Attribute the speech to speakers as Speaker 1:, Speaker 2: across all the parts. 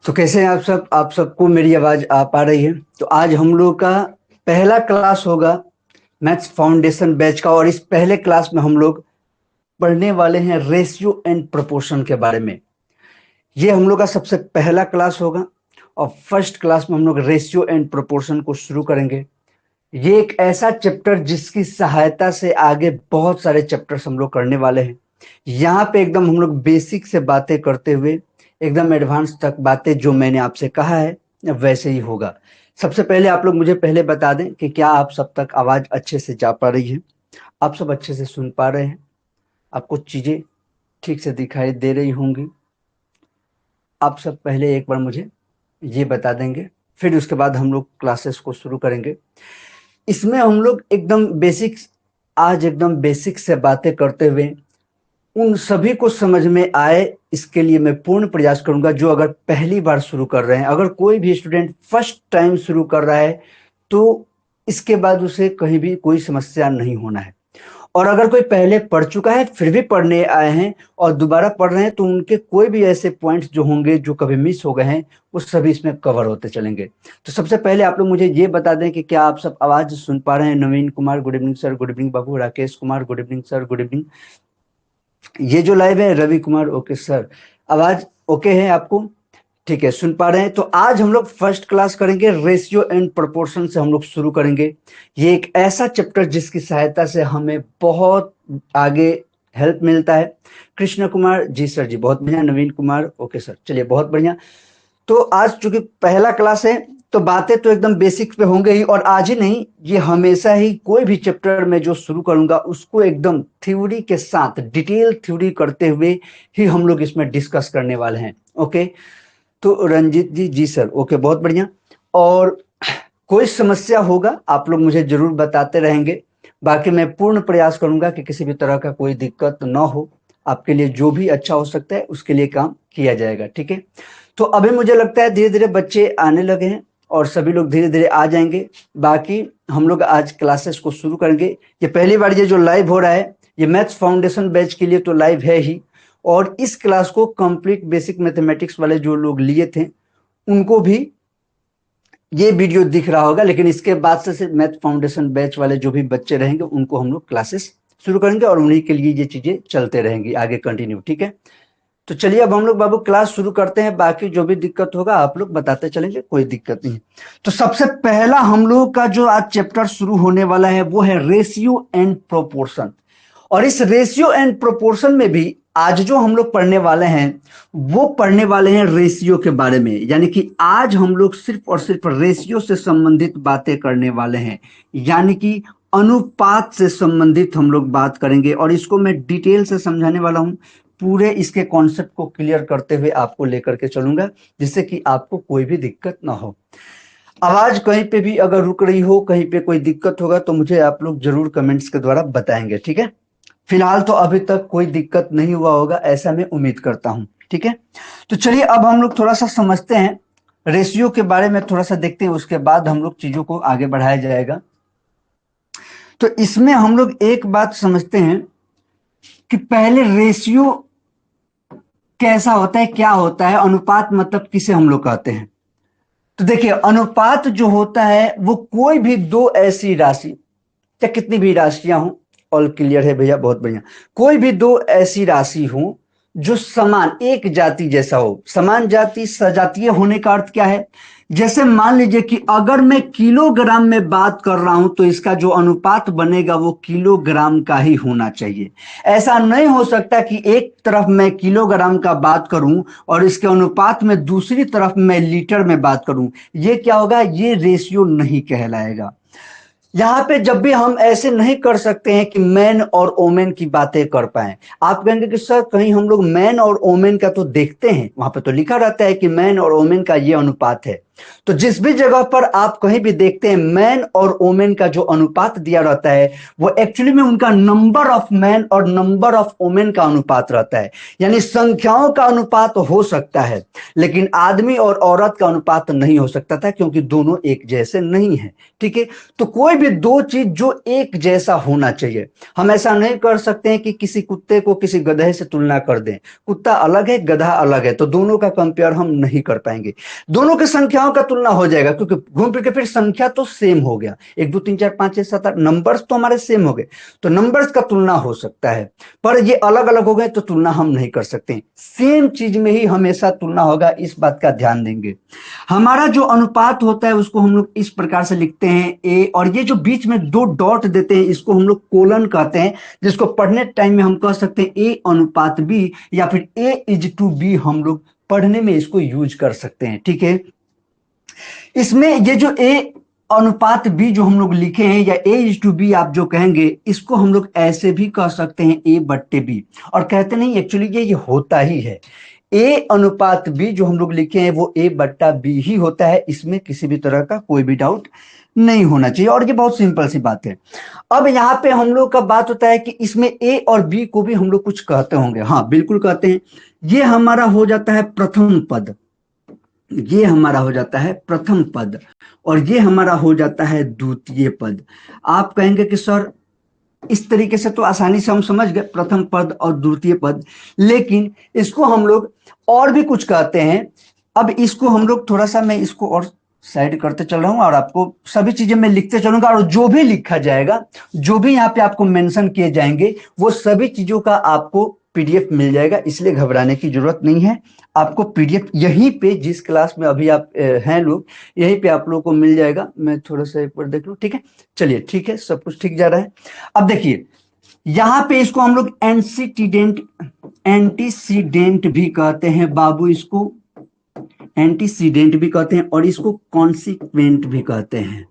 Speaker 1: तो कैसे हैं आप सब? आप सबको मेरी आवाज आ पा रही है? तो आज हम लोग का पहला क्लास होगा मैथ्स फाउंडेशन बैच का, और इस पहले क्लास में हम लोग पढ़ने वाले हैं रेशियो एंड प्रोपोर्शन के बारे में। ये हम लोग का सबसे पहला क्लास होगा और फर्स्ट क्लास में हम लोग रेशियो एंड प्रोपोर्शन को शुरू करेंगे। ये एक ऐसा चैप्टर जिसकी सहायता से आगे बहुत सारे चैप्टर्स हम लोग करने वाले हैं। यहाँ पे एकदम हम लोग बेसिक से बातें करते हुए एकदम एडवांस तक बातें जो मैंने आपसे कहा है वैसे ही होगा। सबसे पहले आप लोग मुझे पहले बता दें कि क्या आप सब तक आवाज अच्छे से जा पा रही है, आप सब अच्छे से सुन पा रहे हैं, आपको चीजें ठीक से दिखाई दे रही होंगी। आप सब पहले एक बार मुझे ये बता देंगे, फिर उसके बाद हम लोग क्लासेस को शुरू करेंगे। इसमें हम लोग एकदम बेसिक से बातें करते हुए उन सभी को समझ में आए, इसके लिए मैं पूर्ण प्रयास करूंगा। जो अगर पहली बार शुरू कर रहे हैं, अगर कोई भी स्टूडेंट फर्स्ट टाइम शुरू कर रहा है, तो इसके बाद उसे कहीं भी कोई समस्या नहीं होना है। और अगर कोई पहले पढ़ चुका है फिर भी पढ़ने आए हैं और दोबारा पढ़ रहे हैं, तो उनके कोई भी ऐसे पॉइंट्स जो होंगे जो कभी मिस हो गए हैं, वो सभी इसमें कवर होते चलेंगे। तो सबसे पहले आप लोग मुझे ये बता दें कि क्या आप सब आवाज सुन पा रहे हैं? Naveen Kumar good evening sir, good evening बाबू। Rakesh Kumar good evening sir, good evening. ये जो लाइव है रवि कुमार, ओके सर, आवाज ओके है आपको? ठीक है, सुन पा रहे हैं। तो आज हम लोग फर्स्ट क्लास करेंगे, रेशियो एंड प्रोपोर्शन से हम लोग शुरू करेंगे। ये एक ऐसा चैप्टर जिसकी सहायता से हमें बहुत आगे हेल्प मिलता है। कृष्ण कुमार जी सर जी बहुत बढ़िया, नवीन कुमार ओके सर, चलिए बहुत बढ़िया। तो आज चूंकि पहला क्लास है तो बातें तो एकदम बेसिक पे होंगे ही, और आज ही नहीं, ये हमेशा ही कोई भी चैप्टर में जो शुरू करूंगा उसको एकदम थ्योरी के साथ डिटेल थ्योरी करते हुए ही हम लोग इसमें डिस्कस करने वाले हैं। ओके, तो रंजीत जी जी सर ओके बहुत बढ़िया। और कोई समस्या होगा आप लोग मुझे जरूर बताते रहेंगे। बाकी मैं पूर्ण प्रयास करूंगा कि किसी भी तरह का कोई दिक्कत ना हो। आपके लिए जो भी अच्छा हो सकता है उसके लिए काम किया जाएगा, ठीक है? तो अभी मुझे लगता है धीरे धीरे बच्चे आने लगे हैं और सभी लोग धीरे धीरे आ जाएंगे। बाकी हम लोग आज क्लासेस को शुरू करेंगे। ये पहली बार ये जो लाइव हो रहा है, ये मैथ्स फाउंडेशन बैच के लिए तो लाइव है ही, और इस क्लास को कंप्लीट बेसिक मैथमेटिक्स वाले जो लोग लिए थे उनको भी ये वीडियो दिख रहा होगा, लेकिन इसके बाद से सिर्फ मैथ फाउंडेशन बैच वाले जो भी बच्चे रहेंगे उनको हम लोग क्लासेस शुरू करेंगे और उन्हीं के लिए ये चीजें चलते रहेंगी आगे कंटिन्यू, ठीक है? तो चलिए अब हम लोग बाबू क्लास शुरू करते हैं। बाकी जो भी दिक्कत होगा आप लोग बताते चलेंगे, कोई दिक्कत नहीं। तो सबसे पहला हम लोग का जो आज चैप्टर शुरू होने वाला है वो है रेशियो एंड प्रोपोर्शन। और इस रेशियो एंड प्रोपोर्शन में भी आज जो हम लोग पढ़ने वाले हैं वो पढ़ने वाले हैं रेशियो के बारे में। यानी कि आज हम लोग सिर्फ और सिर्फ रेशियो से संबंधित बातें करने वाले हैं, यानी कि अनुपात से संबंधित हम लोग बात करेंगे। और इसको मैं डिटेल से समझाने वाला हूं, पूरे इसके कॉन्सेप्ट को क्लियर करते हुए आपको लेकर के चलूंगा, जिससे कि आपको कोई भी दिक्कत ना हो। आवाज कहीं पे भी अगर रुक रही हो, कहीं पे कोई दिक्कत होगा तो मुझे आप लोग जरूर कमेंट्स के द्वारा बताएंगे, ठीक है? फिलहाल तो अभी तक कोई दिक्कत नहीं हुआ होगा, ऐसा मैं उम्मीद करता हूं, ठीक है? तो चलिए अब हम लोग थोड़ा सा समझते हैं रेशियो के बारे में, थोड़ा सा देखते हैं, उसके बाद हम लोग चीजों को आगे बढ़ाया जाएगा। तो इसमें हम लोग एक बात समझते हैं कि पहले रेशियो कैसा होता है, क्या होता है, अनुपात मतलब किसे हम लोग कहते हैं। तो देखिए, अनुपात जो होता है वो कोई भी दो ऐसी राशि, या कितनी भी राशियां हो, ऑल क्लियर है भैया बहुत बढ़िया, कोई भी दो ऐसी राशि हो जो समान एक जाति जैसा हो। समान जाति सजातीय होने का अर्थ क्या है? जैसे मान लीजिए कि अगर मैं किलोग्राम में बात कर रहा हूं तो इसका जो अनुपात बनेगा वो किलोग्राम का ही होना चाहिए। ऐसा नहीं हो सकता कि एक तरफ मैं किलोग्राम का बात करूं और इसके अनुपात में दूसरी तरफ मैं लीटर में बात करूं। ये क्या होगा? ये रेशियो नहीं कहलाएगा। यहां पे जब भी हम ऐसे नहीं कर सकते हैं कि मैन और ओमेन की बातें कर पाए। आप कहेंगे कि सर कहीं हम लोग मैन और ओमेन का तो देखते हैं, वहां पे तो लिखा रहता है कि मैन और ओमेन का ये अनुपात है। तो जिस भी जगह पर आप कहीं भी देखते हैं मैन और वोमेन का जो अनुपात दिया रहता है वो एक्चुअली में उनका नंबर ऑफ मैन और नंबर ऑफ वोमेन का अनुपात रहता है। यानी संख्याओं का अनुपात हो सकता है लेकिन आदमी और औरत का अनुपात नहीं हो सकता था, क्योंकि दोनों एक जैसे नहीं है। ठीक है, तो कोई भी दो चीज जो एक जैसा होना चाहिए। हम ऐसा नहीं कर सकते हैं कि किसी कुत्ते को किसी गधे से तुलना कर दें। कुत्ता अलग है, गधा अलग है, तो दोनों का कंपेयर हम नहीं कर पाएंगे। दोनों की संख्याओं का तुलना हो जाएगा, क्योंकि घूम फिर के फिर संख्या तो सेम हो गया, 1 2 3 4 5 6 7 8 नंबर्स तो हमारे सेम हो गए, तो नंबर्स का तुलना हो सकता है। पर ये अलग अलग हो गए तो तुलना हम नहीं कर सकते। सेम चीज में ही हमेशा तुलना होगा, इस बात का ध्यान देंगे। हमारा जो अनुपात होता है उसको हम लोग इस प्रकार से लिखते हैं ए, और ये जो बीच में 2 डॉट देते हैं इसको हम लोग कोलन कहते हैं, जिसको पढ़ने टाइम में हम कह सकते हैं ए अनुपात बी, या फिर ए इज टू बी हम लोग पढ़ने में इसको यूज कर सकते हैं। ठीक है, इसमें ये जो ए अनुपात बी जो हम लोग लिखे हैं या ए इज टू बी आप जो कहेंगे, इसको हम लोग ऐसे भी कह सकते हैं ए बट्टे बी, और कहते नहीं, एक्चुअली ये होता ही है। ए अनुपात बी जो हम लोग लिखे हैं वो ए बट्टा बी ही होता है, इसमें किसी भी तरह का कोई भी डाउट नहीं होना चाहिए, और ये बहुत सिंपल सी बात है। अब यहाँ पे हम लोग का बात होता है कि इसमें ए और बी को भी हम लोग कुछ कहते होंगे। हाँ बिल्कुल कहते हैं। ये हमारा हो जाता है प्रथम पद, ये हमारा हो जाता है प्रथम पद, और ये हमारा हो जाता है द्वितीय पद। आप कहेंगे कि सर इस तरीके से तो आसानी से हम समझ गए प्रथम पद और द्वितीय पद, लेकिन इसको हम लोग और भी कुछ कहते हैं। अब इसको हम लोग थोड़ा सा, मैं इसको और साइड करते चल रहा हूं और आपको सभी चीजें मैं लिखते चलूंगा, और जो भी लिखा जाएगा, जो भी यहाँ पे आपको मेंशन किए जाएंगे, वो सभी चीजों का आपको पीडीएफ मिल जाएगा, इसलिए घबराने की जरूरत नहीं है। आपको पीडीएफ यहीं पे, जिस क्लास में अभी आप हैं लोग, यहीं पे आप लोगों को मिल जाएगा। मैं थोड़ा सा एक बार देख लूं। ठीक है, चलिए ठीक है, सब कुछ ठीक जा रहा है। अब देखिए यहां पे इसको हम लोग एंटीसीडेंट भी कहते हैं बाबू, इसको एंटीसीडेंट भी कहते हैं, और इसको कॉन्सिक्वेंट भी कहते हैं।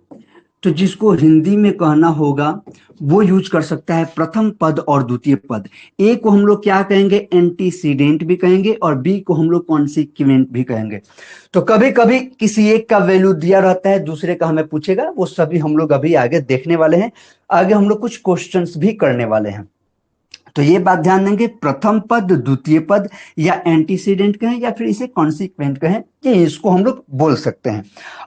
Speaker 1: तो जिसको हिंदी में कहना होगा वो यूज कर सकता है प्रथम पद और द्वितीय पद। ए को हम लोग क्या कहेंगे, एंटीसीडेंट भी कहेंगे, और बी को हम लोग कॉन्सिक्वेंट भी कहेंगे। तो कभी कभी किसी एक का वैल्यू दिया रहता है, दूसरे का हमें पूछेगा, वो सभी हम लोग अभी आगे देखने वाले हैं। आगे हम लोग कुछ क्वेश्चंस भी करने वाले हैं, तो ये बात ध्यान देंगे, प्रथम पद, द्वितीय पद, या एंटीसीडेंट कहें या फिर इसे कॉन्सिक्वेंट कहें, ये इसको हम लोग बोल सकते हैं।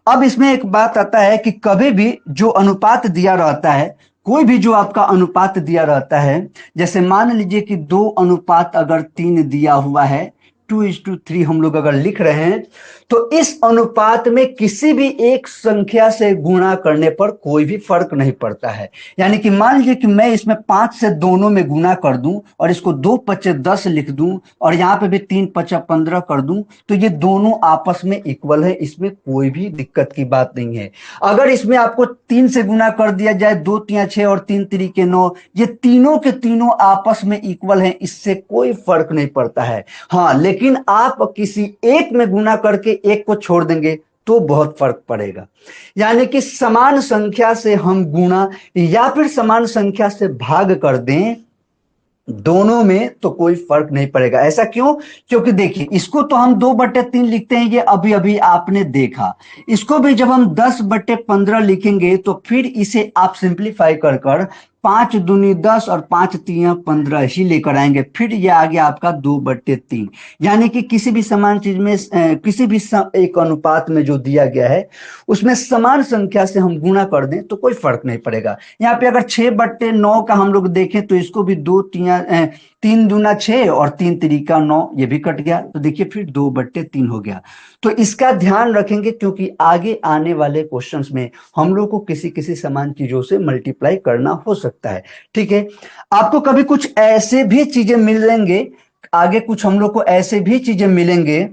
Speaker 1: अब इसमें एक बात आता है कि कभी भी जो अनुपात दिया रहता है, कोई भी जो आपका अनुपात दिया रहता है, जैसे मान लीजिए कि 2 अनुपात अगर 3 दिया हुआ है, 2:3 हम लोग अगर लिख रहे हैं, तो इस अनुपात में किसी भी एक संख्या से गुणा करने पर कोई भी फर्क नहीं पड़ता है। यानी कि मान लीजिए कि मैं इसमें 5 से दोनों में गुणा कर दूं, और इसको 2 पचे 10 लिख दूं, और यहाँ पे भी 3 पचा 15 कर दूं, तो ये दोनों आपस में इक्वल है, इसमें कोई भी दिक्कत की बात नहीं है। अगर इसमें आपको 3 से गुणा कर दिया जाए, 2 तिया 6 और 3 तिरिके 9, ये तीनों के तीनों आपस में इक्वल है, इससे कोई फर्क नहीं पड़ता है। हाँ, लेकिन आप किसी एक में गुणा करके एक को छोड़ देंगे तो बहुत फर्क पड़ेगा। यानी कि समान संख्या से हम गुणा या फिर समान संख्या से भाग कर दें, दोनों में तो कोई फर्क नहीं पड़ेगा। ऐसा क्यों? क्योंकि देखिए, इसको तो हम 2/3 लिखते हैं, ये अभी अभी आपने देखा। इसको भी जब हम 10/15 लिखेंगे तो फिर इसे आप सिंप्लीफाई कर कर 5 दूनी 10 और 5 तिया 15 ही लेकर आएंगे, फिर ये आ गया आपका 2/3। यानी कि किसी भी समान चीज में किसी भी एक अनुपात में जो दिया गया है उसमें समान संख्या से हम गुणा कर दें तो कोई फर्क नहीं पड़ेगा। यहाँ पे अगर 6/9 का हम लोग देखें तो इसको भी 3 दूना 6 और 3 तिरिका 9, ये भी कट गया, तो देखिए फिर 2/3 हो गया। तो इसका ध्यान रखेंगे, क्योंकि आगे आने वाले क्वेश्चंस में हम लोग को किसी किसी समान चीजों से मल्टीप्लाई करना हो सकता है। ठीक है, आपको कभी कुछ ऐसे भी चीजें मिलेंगे, आगे कुछ हम लोग को ऐसे भी चीजें मिलेंगे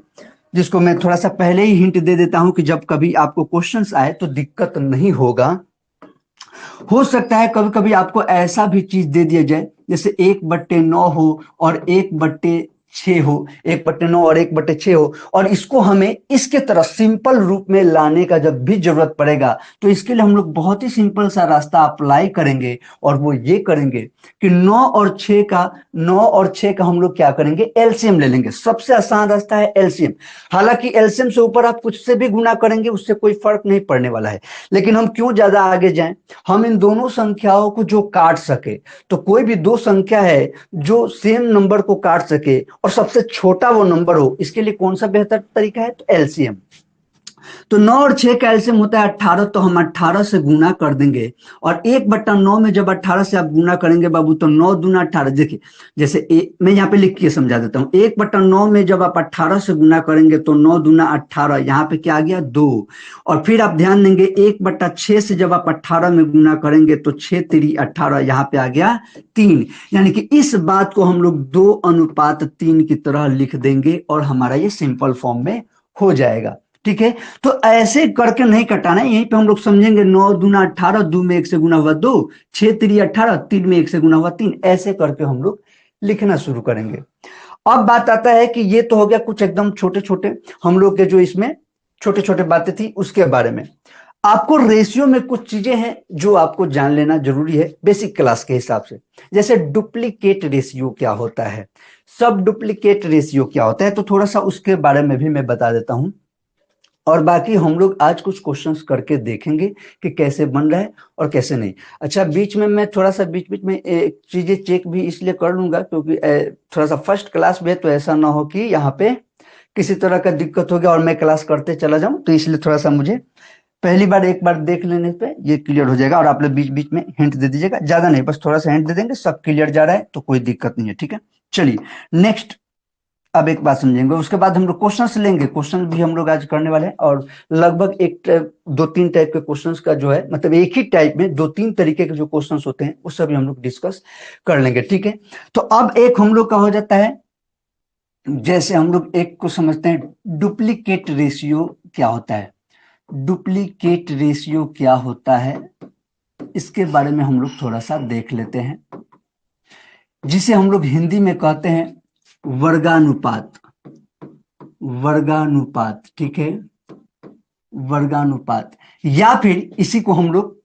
Speaker 1: जिसको मैं थोड़ा सा पहले ही हिंट दे देता हूं कि जब कभी आपको क्वेश्चंस आए तो दिक्कत नहीं होगा। हो सकता है कभी कभी आपको ऐसा भी चीज दे दिया जाए जैसे 1/9 हो और 1/3 6 हो, 1/9 और 1/6 हो, और इसको हमें इसके तरह सिंपल रूप में लाने का जब भी जरूरत पड़ेगा तो इसके लिए हम लोग बहुत ही सिंपल सा रास्ता अप्लाई करेंगे, और वो ये करेंगे कि 9 और 6 का हम लोग क्या करेंगे, एलसीएम ले लेंगे। सबसे आसान रास्ता है एलसीएम। हालांकि एलसीएम से ऊपर आप कुछ से भी गुना करेंगे उससे कोई फर्क नहीं पड़ने वाला है, लेकिन हम क्यों ज्यादा आगे जाएं, हम इन दोनों संख्याओं को जो काट सके, तो कोई भी दो संख्या है जो सेम नंबर को काट सके और सबसे छोटा वो नंबर हो, इसके लिए कौन सा बेहतर तरीका है, तो एलसीएम। तो 9 और 6 का एलसीएम होता है 18, तो हम 18 से गुना कर देंगे, और 1/9 में जब 18 से आप गुना करेंगे बाबू तो 9 दूना 18। देखिए जैसे मैं यहाँ पे लिख के समझा देता हूँ, 1/9 में जब आप 18 से गुना करेंगे तो 9 दूना 18, यहाँ पे क्या आ गया 2, और फिर आप ध्यान देंगे 1/6 से जब आप 18 में गुना करेंगे तो 6 3 18, यहाँ पे आ गया 3। यानी कि इस बात को हम लोग 2:3 की तरह लिख देंगे और हमारा ये सिंपल फॉर्म में हो जाएगा। ठीक है, तो ऐसे करके नहीं कटाना है, यहीं पे हम लोग समझेंगे 9 दूना 18, 2 में 1 से गुना हुआ 2, 6 3 18, 3 में 1 से गुना हुआ 3, ऐसे करके हम लोग लिखना शुरू करेंगे। अब बात आता है कि ये तो हो गया कुछ एकदम छोटे छोटे हम लोग के जो इसमें छोटे छोटे बातें थी उसके बारे में। आपको रेशियो में कुछ चीजें हैं जो आपको जान लेना जरूरी है बेसिक क्लास के हिसाब से, जैसे डुप्लीकेट रेशियो क्या होता है, सब डुप्लीकेट रेशियो क्या होता है, तो थोड़ा सा उसके बारे में भी मैं बता देता हूं, और बाकी हम लोग आज कुछ क्वेश्चंस करके देखेंगे कि कैसे बन रहा है और कैसे नहीं। अच्छा, बीच में मैं थोड़ा सा बीच बीच में चीजें चेक भी इसलिए कर लूंगा क्योंकि थोड़ा सा फर्स्ट क्लास में, तो ऐसा ना हो कि यहाँ पे किसी तरह का दिक्कत हो गया और मैं क्लास करते चला जाऊं, तो इसलिए थोड़ा सा मुझे पहली बार एक बार देख लेने पे ये क्लियर हो जाएगा, और आप लोग बीच बीच में हिंट दे दीजिएगा, ज्यादा नहीं, बस थोड़ा सा हिंट दे देंगे, सब क्लियर जा रहा है तो कोई दिक्कत नहीं है। ठीक है, चलिए नेक्स्ट। अब एक बात समझेंगे, उसके बाद हम लोग क्वेश्चंस लेंगे, क्वेश्चन भी हम लोग आज करने वाले हैं, और लगभग दो तीन टाइप के क्वेश्चंस का जो है, मतलब एक ही टाइप में दो तीन तरीके के जो क्वेश्चंस होते हैं वो सभी हम लोग डिस्कस कर लेंगे। ठीक है, तो अब एक हम लोग का हो जाता है, जैसे हम लोग एक को समझते हैं डुप्लीकेट रेशियो क्या होता है। डुप्लीकेट रेशियो क्या होता है इसके बारे में हम लोग थोड़ा सा देख लेते हैं, जिसे हम लोग हिंदी में कहते हैं वर्गानुपात। वर्गानुपात, ठीक है, वर्गानुपात, या फिर इसी को हम लोग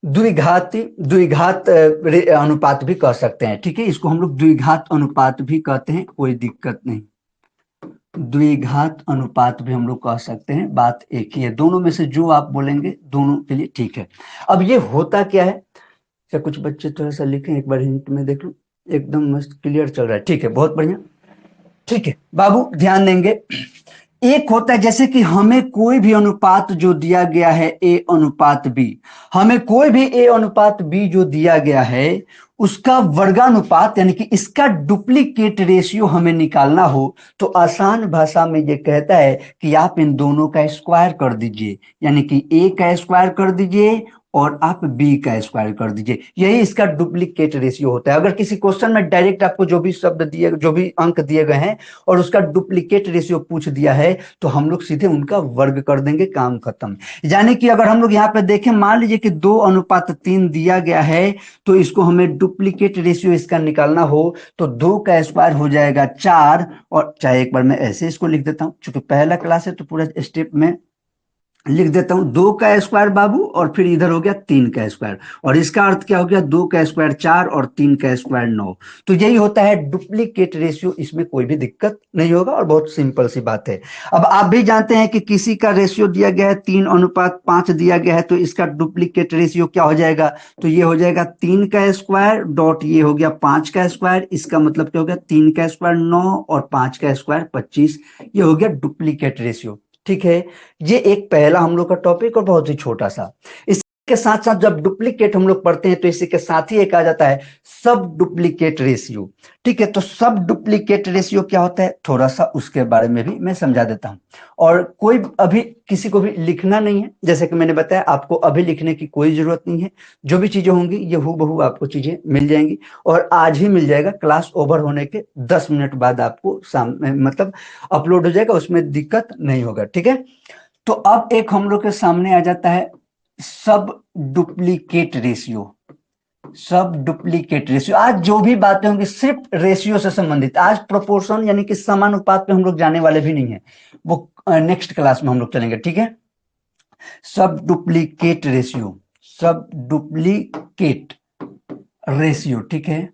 Speaker 1: द्विघात द्विघात अनुपात भी कह सकते हैं। ठीक है, इसको हम लोग द्विघात अनुपात भी कहते हैं, कोई दिक्कत नहीं, द्विघात अनुपात भी हम लोग कह सकते हैं, बात एक ही है, दोनों में से जो आप बोलेंगे दोनों के लिए ठीक है। अब ये होता क्या है, क्या कुछ बच्चे थोड़ा सा लिखें, एक बार हिंट में देख लो, एकदम मस्त क्लियर चल रहा है, ठीक है, बहुत बढ़िया। ठीक है बाबू, ध्यान देंगे, एक होता है जैसे कि हमें कोई भी अनुपात जो दिया गया है ए अनुपात बी, हमें कोई भी ए अनुपात बी जो दिया गया है उसका वर्गानुपात यानी कि इसका डुप्लीकेट रेशियो हमें निकालना हो, तो आसान भाषा में ये कहता है कि आप इन दोनों का स्क्वायर कर दीजिए, यानी कि ए का स्क्वायर कर दीजिए और आप बी का स्क्वायर कर दीजिए, यही इसका डुप्लीकेट रेशियो होता है। अगर किसी क्वेश्चन में डायरेक्ट आपको जो भी शब्द दिए, जो भी अंक दिए गए हैं और उसका डुप्लीकेट रेशियो पूछ दिया है, तो हम लोग सीधे उनका वर्ग कर देंगे, काम खत्म। यानी कि अगर हम लोग यहाँ पे देखें, मान लीजिए कि 2:3 दिया गया है, तो इसको हमें डुप्लीकेट रेशियो इसका निकालना हो तो 2 का स्क्वायर हो जाएगा 4, और चाहे एक बार मैं ऐसे इसको लिख देता हूं, चूंकि पहला क्लास है तो पूरा स्टेप में लिख देता हूं, 2 का स्क्वायर बाबू, और फिर इधर हो गया 3 का स्क्वायर, और इसका अर्थ क्या हो गया, 2 का स्क्वायर 4 और 3 का स्क्वायर 9। तो यही होता है डुप्लीकेट रेशियो, इसमें कोई भी दिक्कत नहीं होगा और बहुत सिंपल सी बात है। अब आप भी जानते हैं कि किसी का रेशियो दिया गया है 3:5 दिया गया है, तो इसका डुप्लीकेट रेशियो क्या हो जाएगा, तो ये हो जाएगा 3 का स्क्वायर डॉट ये हो गया 5 का स्क्वायर, इसका मतलब क्या हो गया, 3 का स्क्वायर 9 और 5 का स्क्वायर 25, ये हो गया डुप्लीकेट रेशियो। ठीक है, ये एक पहला हम लोग का टॉपिक और बहुत ही छोटा सा। इसके साथ साथ जब डुप्लीकेट हम लोग पढ़ते हैं तो इसी के साथ ही एक आ जाता है सब डुप्लीकेट रेशियो। ठीक है, तो सब डुप्लीकेट रेशियो क्या होता है, थोड़ा सा उसके बारे में भी मैं समझा देता हूं, और कोई अभी किसी को भी लिखना नहीं है, जैसे कि मैंने बताया आपको अभी लिखने की कोई जरूरत नहीं है, जो भी चीजें होंगी ये हूबहू आपको चीजें मिल जाएंगी, और आज ही मिल जाएगा, क्लास ओवर होने के 10 मिनट बाद आपको सामने मतलब अपलोड हो जाएगा, उसमें दिक्कत नहीं होगा। ठीक है, तो अब एक हम लोग के सामने आ जाता है सब डुप्लीकेट रेशियो। सब डुप्लीकेट रेशियो। आज जो भी बातें होंगी सिर्फ रेशियो से संबंधित, आज प्रोपोर्शन यानी कि समानुपात पे हम लोग जाने वाले भी नहीं है, वो नेक्स्ट क्लास में हम लोग चलेंगे, ठीक है। सब डुप्लीकेट रेशियो, सब डुप्लीकेट रेशियो, ठीक है।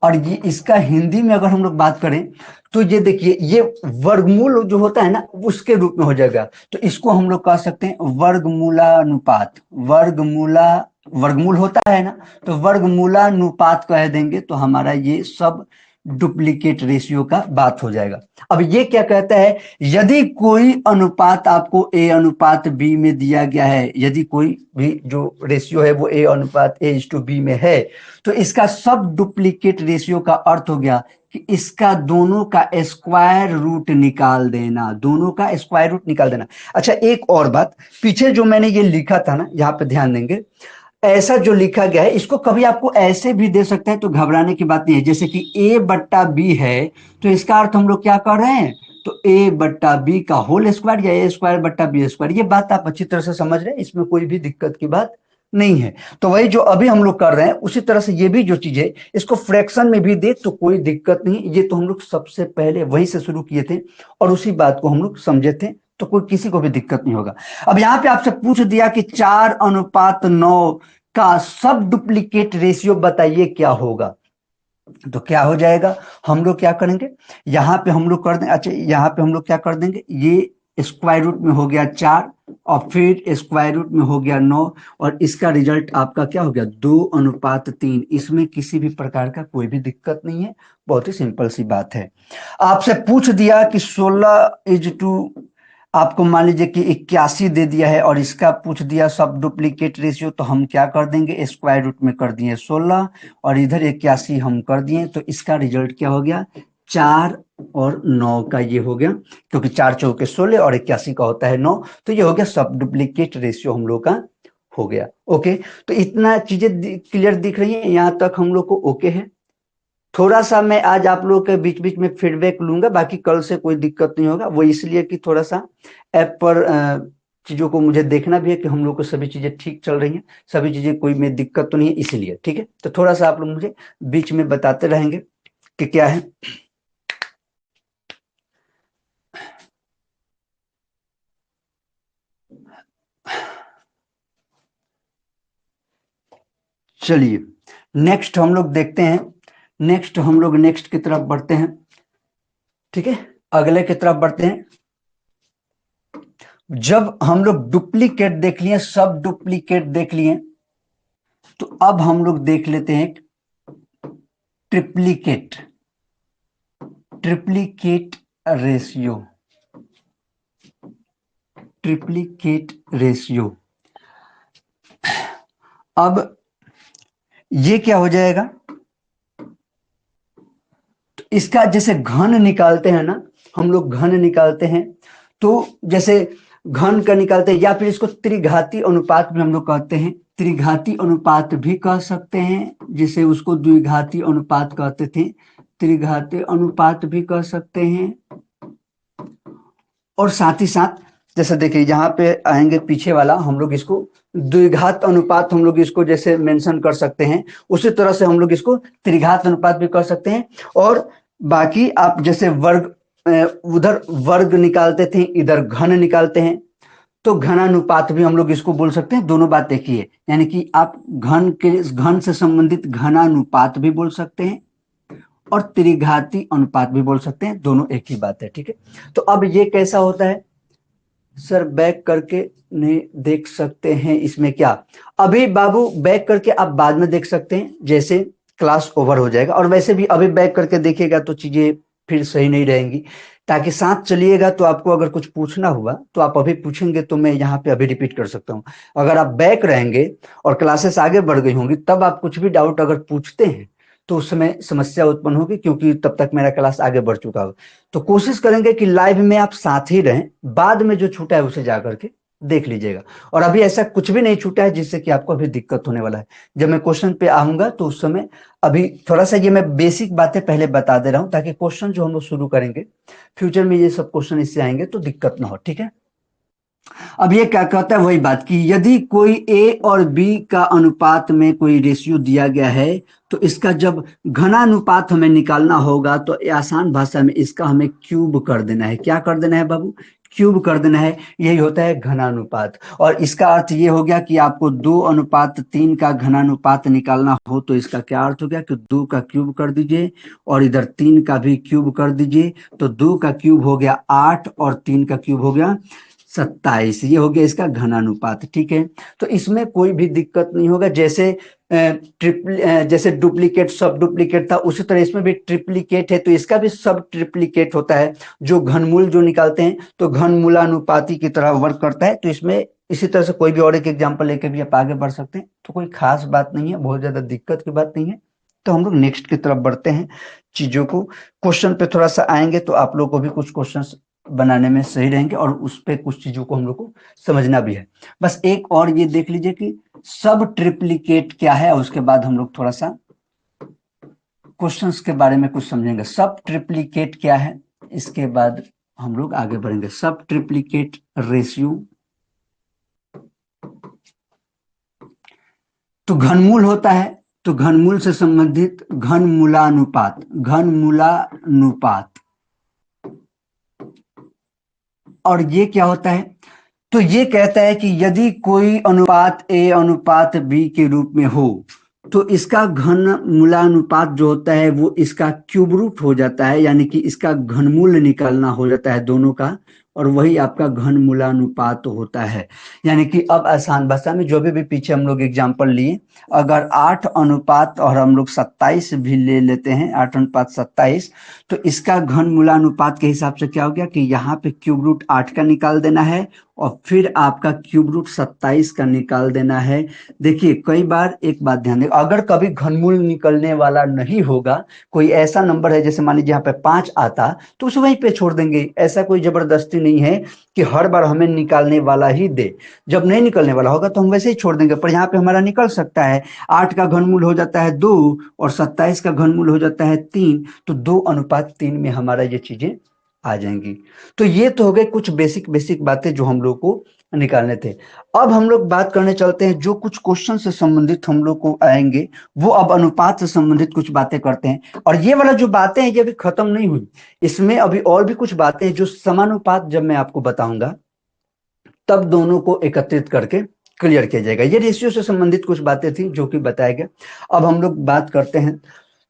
Speaker 1: और ये इसका हिंदी में अगर हम लोग बात करें तो ये देखिए, ये वर्गमूल जो होता है ना उसके रूप में हो जाएगा, तो इसको हम लोग कह सकते हैं वर्गमूलानुपात। वर्गमूल होता है ना, तो वर्गमूलानुपात कह देंगे तो हमारा ये सब डुप्लीकेट रेशियो का बात हो जाएगा। अब ये क्या कहता है, यदि कोई अनुपात आपको ए अनुपात बी में दिया गया है, यदि कोई भी जो रेशियो है वो ए अनुपात A:B में है, तो इसका सब डुप्लीकेट रेशियो का अर्थ हो गया कि इसका दोनों का स्क्वायर रूट निकाल देना, दोनों का स्क्वायर रूट निकाल देना। अच्छा, एक और बात, पीछे जो मैंने ये लिखा था ना, यहाँ पे ध्यान देंगे, ऐसा जो लिखा गया है इसको कभी आपको ऐसे भी दे सकते हैं, तो घबराने की बात नहीं है। जैसे कि A/B है, तो इसका अर्थ हम लोग क्या कर रहे हैं, तो A/B का होल स्क्वायर या A²/B²। ये बात आप अच्छी तरह से समझ रहे हैं, इसमें कोई भी दिक्कत की बात नहीं है। तो वही जो अभी हम लोग कर रहे हैं उसी तरह से ये भी जो चीज है इसको फ्रैक्शन में भी दे तो कोई दिक्कत नहीं। ये तो हम लोग सबसे पहले वहीं से शुरू किए थे और उसी बात को हम लोग समझे थे, तो कोई किसी को भी दिक्कत नहीं होगा। अब यहाँ पे आपसे पूछ दिया कि 4:9 का सब डुप्लीकेट रेशियो बताइए क्या होगा, तो क्या हो जाएगा, हम लोग क्या करेंगे, यहाँ पे हम लोग कर देंगे, अच्छा यहाँ पे हम लोग क्या कर देंगे, ये स्क्वायर रूट में हो गया 4 और फिर स्क्वायर रूट में हो गया 9 और इसका रिजल्ट आपका क्या हो गया 2:3। इसमें किसी भी प्रकार का कोई भी दिक्कत नहीं है, बहुत ही सिंपल सी बात है। आपसे पूछ दिया कि 16:2, आपको मान लीजिए कि 81 दे दिया है और इसका पूछ दिया सब डुप्लीकेट रेशियो, तो हम क्या कर देंगे, स्क्वायर रूट में कर दिए 16 और इधर 81 हम कर दिए, तो इसका रिजल्ट क्या हो गया 4 और 9 का ये हो गया, क्योंकि 4 चौके 16 और 81 का होता है 9, तो ये हो गया सब डुप्लीकेट रेशियो हम लोग का हो गया। ओके, तो इतना चीजें क्लियर दिख रही है, यहाँ तक हम लोग को ओके है। थोड़ा सा मैं आज आप लोग के बीच बीच में फीडबैक लूंगा, बाकी कल से कोई दिक्कत नहीं होगा, वो इसलिए कि थोड़ा सा ऐप पर चीजों को मुझे देखना भी है कि हम लोग को सभी चीजें ठीक चल रही हैं, सभी चीजें कोई में दिक्कत तो नहीं है, इसलिए ठीक है। तो थोड़ा सा आप लोग मुझे बीच में बताते रहेंगे कि क्या है। चलिए नेक्स्ट हम लोग देखते हैं, नेक्स्ट की तरफ बढ़ते हैं, ठीक है, अगले की तरफ बढ़ते हैं। जब हम लोग डुप्लीकेट देख लिए, सब डुप्लीकेट देख लिए, तो अब हम लोग देख लेते हैं triplicate, triplicate ratio, triplicate ratio. अब ये क्या हो जाएगा, तो इसका जैसे घन निकालते हैं ना, हम लोग घन निकालते हैं, तो जैसे घन का निकालते हैं या फिर इसको त्रिघाती अनुपात में हम लोग कहते हैं, त्रिघाती अनुपात भी कह सकते हैं, जिसे उसको द्विघाती अनुपात कहते थे, त्रिघाती अनुपात भी कह सकते हैं। और साथ ही साथ जैसे देखिए यहाँ पे आएंगे पीछे वाला, हम लोग इसको द्विघात अनुपात हम लोग इसको जैसे मेंशन कर सकते हैं, उसी तरह से हम लोग इसको त्रिघात अनुपात भी कर सकते हैं। और बाकी आप जैसे वर्ग, उधर वर्ग निकालते थे, इधर घन निकालते हैं, तो घनानुपात भी हम लोग इसको बोल सकते हैं, दोनों बात एक ही है, यानी कि आप घन से संबंधित घनानुपात भी बोल सकते हैं और त्रिघाती अनुपात भी बोल सकते हैं, दोनों एक ही बात है, ठीक है। तो अब ये कैसा होता है सर, बैक करके नहीं देख सकते हैं इसमें क्या, अभी बाबू बैक करके आप बाद में देख सकते हैं जैसे क्लास ओवर हो जाएगा, और वैसे भी अभी बैक करके देखिएगा तो चीजें फिर सही नहीं रहेंगी, ताकि साथ चलिएगा तो आपको अगर कुछ पूछना हुआ तो आप अभी पूछेंगे तो मैं यहाँ पे अभी रिपीट कर सकता हूँ। अगर आप बैक रहेंगे और क्लासेस आगे बढ़ गई होंगी तब आप कुछ भी डाउट अगर पूछते हैं तो उस समय समस्या उत्पन्न होगी, क्योंकि तब तक मेरा क्लास आगे बढ़ चुका होगा। तो कोशिश करेंगे कि लाइव में आप साथ ही रहें, बाद में जो छूटा है उसे जाकर के देख लीजिएगा। और अभी ऐसा कुछ भी नहीं छूटा है जिससे कि आपको अभी दिक्कत होने वाला है। जब मैं क्वेश्चन पे आऊंगा तो उस समय अभी थोड़ा सा ये मैं बेसिक बातें पहले बता दे रहा हूं, ताकि क्वेश्चन जो हम लोग शुरू करेंगे फ्यूचर में ये सब क्वेश्चन इससे आएंगे तो दिक्कत ना हो, ठीक है। अब ये क्या कहता है, वही बात कि यदि कोई ए और बी का अनुपात में कोई रेशियो दिया गया है, तो इसका जब घनानुपात हमें निकालना होगा तो आसान भाषा में इसका हमें क्यूब कर देना है। क्या कर देना है बाबू? क्यूब कर देना है। यही होता है घनानुपात। और इसका अर्थ ये हो गया कि आपको 2:3 का घनानुपात निकालना हो तो इसका क्या अर्थ हो गया कि 2 का क्यूब कर दीजिए और इधर 3 का भी क्यूब कर दीजिए। तो 2 का क्यूब हो गया 8 और 3 का क्यूब हो गया 27। ये हो गया इसका घनानुपात। ठीक है, तो इसमें कोई भी दिक्कत नहीं होगा। जैसे जैसे डुप्लीकेट सब डुप्लीकेट था, उसी तरह इसमें भी ट्रिप्लीकेट है, तो इसका भी सब ट्रिप्लीकेट होता है। जो घनमूल जो निकालते हैं तो घनमूलानुपाती की तरह वर्क करता है। तो इसमें इसी तरह से कोई भी और एक एग्जाम्पल लेके भी आप आगे बढ़ सकते हैं। तो कोई खास बात नहीं है, बहुत ज्यादा दिक्कत की बात नहीं है। तो हम लोग नेक्स्ट की तरफ बढ़ते हैं। चीजों को क्वेश्चन पे थोड़ा सा आएंगे तो आप लोग को भी कुछ क्वेश्चन बनाने में सही रहेंगे और उस पे कुछ चीजों को हम लोग को समझना भी है। बस एक और ये देख लीजिए कि सब ट्रिप्लीकेट क्या है, और उसके बाद हम लोग थोड़ा सा क्वेश्चंस के बारे में कुछ समझेंगे। सब ट्रिप्लीकेट क्या है, इसके बाद हम लोग आगे बढ़ेंगे। सब ट्रिप्लीकेट रेशियो तो घनमूल होता है, तो घनमूल से संबंधित घनमूलानुपात, घनमूलानुपात। और ये क्या होता है, तो ये कहता है कि यदि कोई अनुपात ए अनुपात बी के रूप में हो तो इसका घन मूलानुपात जो होता है वो इसका क्यूब रूट हो जाता है, यानी कि इसका घनमूल निकालना हो जाता है दोनों का, और वही आपका घन मूलानुपात होता है। यानी कि अब आसान भाषा में जो भी पीछे हम लोग एग्जांपल लिए, अगर 8 अनुपात और हम लोग 27 भी ले लेते हैं, 8:27, तो इसका घन मूलानुपात के हिसाब से क्या हो गया कि यहाँ पे क्यूब रूट 8 का निकाल देना है और फिर आपका क्यूब रूट 27 का निकाल देना है। देखिए कई बार एक बात ध्यान दें, अगर कभी घनमूल निकलने वाला नहीं होगा, कोई ऐसा नंबर है जैसे मान लीजिए यहाँ पे 5 आता, तो उसे वहीं पे छोड़ देंगे। ऐसा कोई जबरदस्ती नहीं है कि हर बार हमें निकालने वाला ही दे। जब नहीं निकलने वाला होगा तो हम वैसे ही छोड़ देंगे, पर यहाँ पे हमारा निकल सकता है। 8 का घनमूल हो जाता है 2 और 27 का घनमूल हो जाता है 3, तो 2:3 में हमारा ये चीजें आ जाएंगी। तो ये तो हो गए कुछ बेसिक बेसिक बातें जो हम लोग को निकालने थे। अब हम लोग बात करने चलते हैं, जो कुछ क्वेश्चन से संबंधित हम लोग को आएंगे वो अब अनुपात से संबंधित कुछ बातें करते हैं। और ये वाला जो बातें हैं ये अभी खत्म नहीं हुई, इसमें अभी और भी कुछ बातें हैं जो समानुपात जब मैं आपको बताऊंगा तब दोनों को एकत्रित करके क्लियर किया जाएगा। ये रेशियो से संबंधित कुछ बातें थी जो कि बताया गया। अब हम लोग बात करते हैं,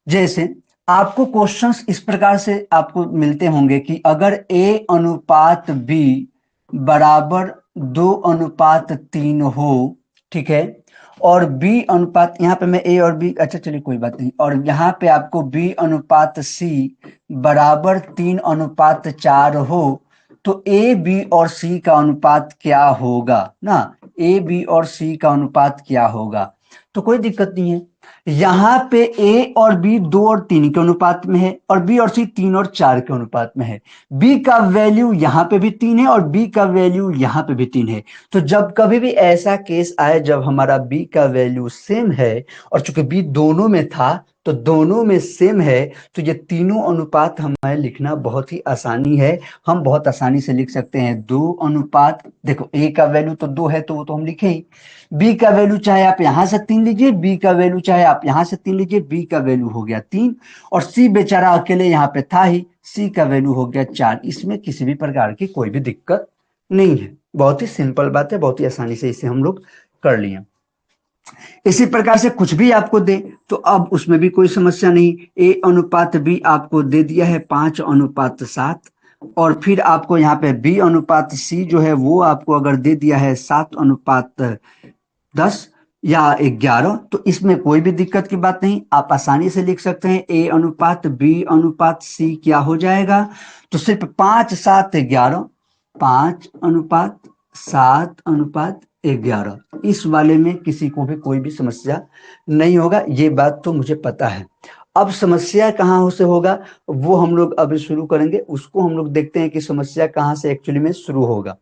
Speaker 1: जैसे आपको क्वेश्चंस इस प्रकार से आपको मिलते होंगे कि अगर A अनुपात B बराबर 2:3 हो, ठीक है, और B अनुपात, यहाँ पे मैं A और B, अच्छा चलिए कोई बात नहीं, और यहाँ पे आपको B अनुपात C बराबर 3:4 हो, तो A B और C का अनुपात क्या होगा ना, A B और C का अनुपात क्या होगा। तो कोई दिक्कत नहीं है, यहाँ पे A और B 2 और 3 के अनुपात में है और B और C 3 और 4 के अनुपात में है। B का वैल्यू यहाँ पे भी 3 है और B का वैल्यू यहाँ पे भी 3 है। तो जब कभी भी ऐसा केस आए जब हमारा B का वैल्यू सेम है और चूंकि B दोनों में था तो दोनों में सेम है, तो ये तीनों अनुपात हमें लिखना बहुत ही आसानी है। हम बहुत आसानी से लिख सकते हैं 2 अनुपात, देखो A का वैल्यू तो 2 है तो वो तो हम लिखे ही, बी का वैल्यू चाहे आप यहां से 3 लीजिए, बी का वैल्यू चाहे आप यहां से 3 लीजिए, बी का वैल्यू हो गया 3, और सी बेचारा अकेले यहाँ पे था ही, सी का वैल्यू हो गया 4। इसमें किसी भी प्रकार की कोई भी दिक्कत नहीं है, बहुत ही सिंपल बात है, बहुत ही आसानी से इसे हम लोग कर लिए। इसी प्रकार से कुछ भी आपको दे तो अब उसमें भी कोई समस्या नहीं। ए अनुपात बी आपको दे दिया है 5:7, और फिर आपको यहाँ पे बी अनुपात सी जो है वो आपको अगर दे दिया है 7:10 या 11, तो इसमें कोई भी दिक्कत की बात नहीं, आप आसानी से लिख सकते हैं ए अनुपात बी अनुपात सी क्या हो जाएगा। तो सिर्फ 5:7:11, 5:7:11, इस वाले में किसी को भी कोई भी समस्या नहीं होगा, ये बात तो मुझे पता है। अब समस्या कहाँ से होगा वो हम लोग अभी शुरू करेंगे, उसको हम लोग देखते हैं कि समस्या कहाँ से एक्चुअली में शुरू होगा।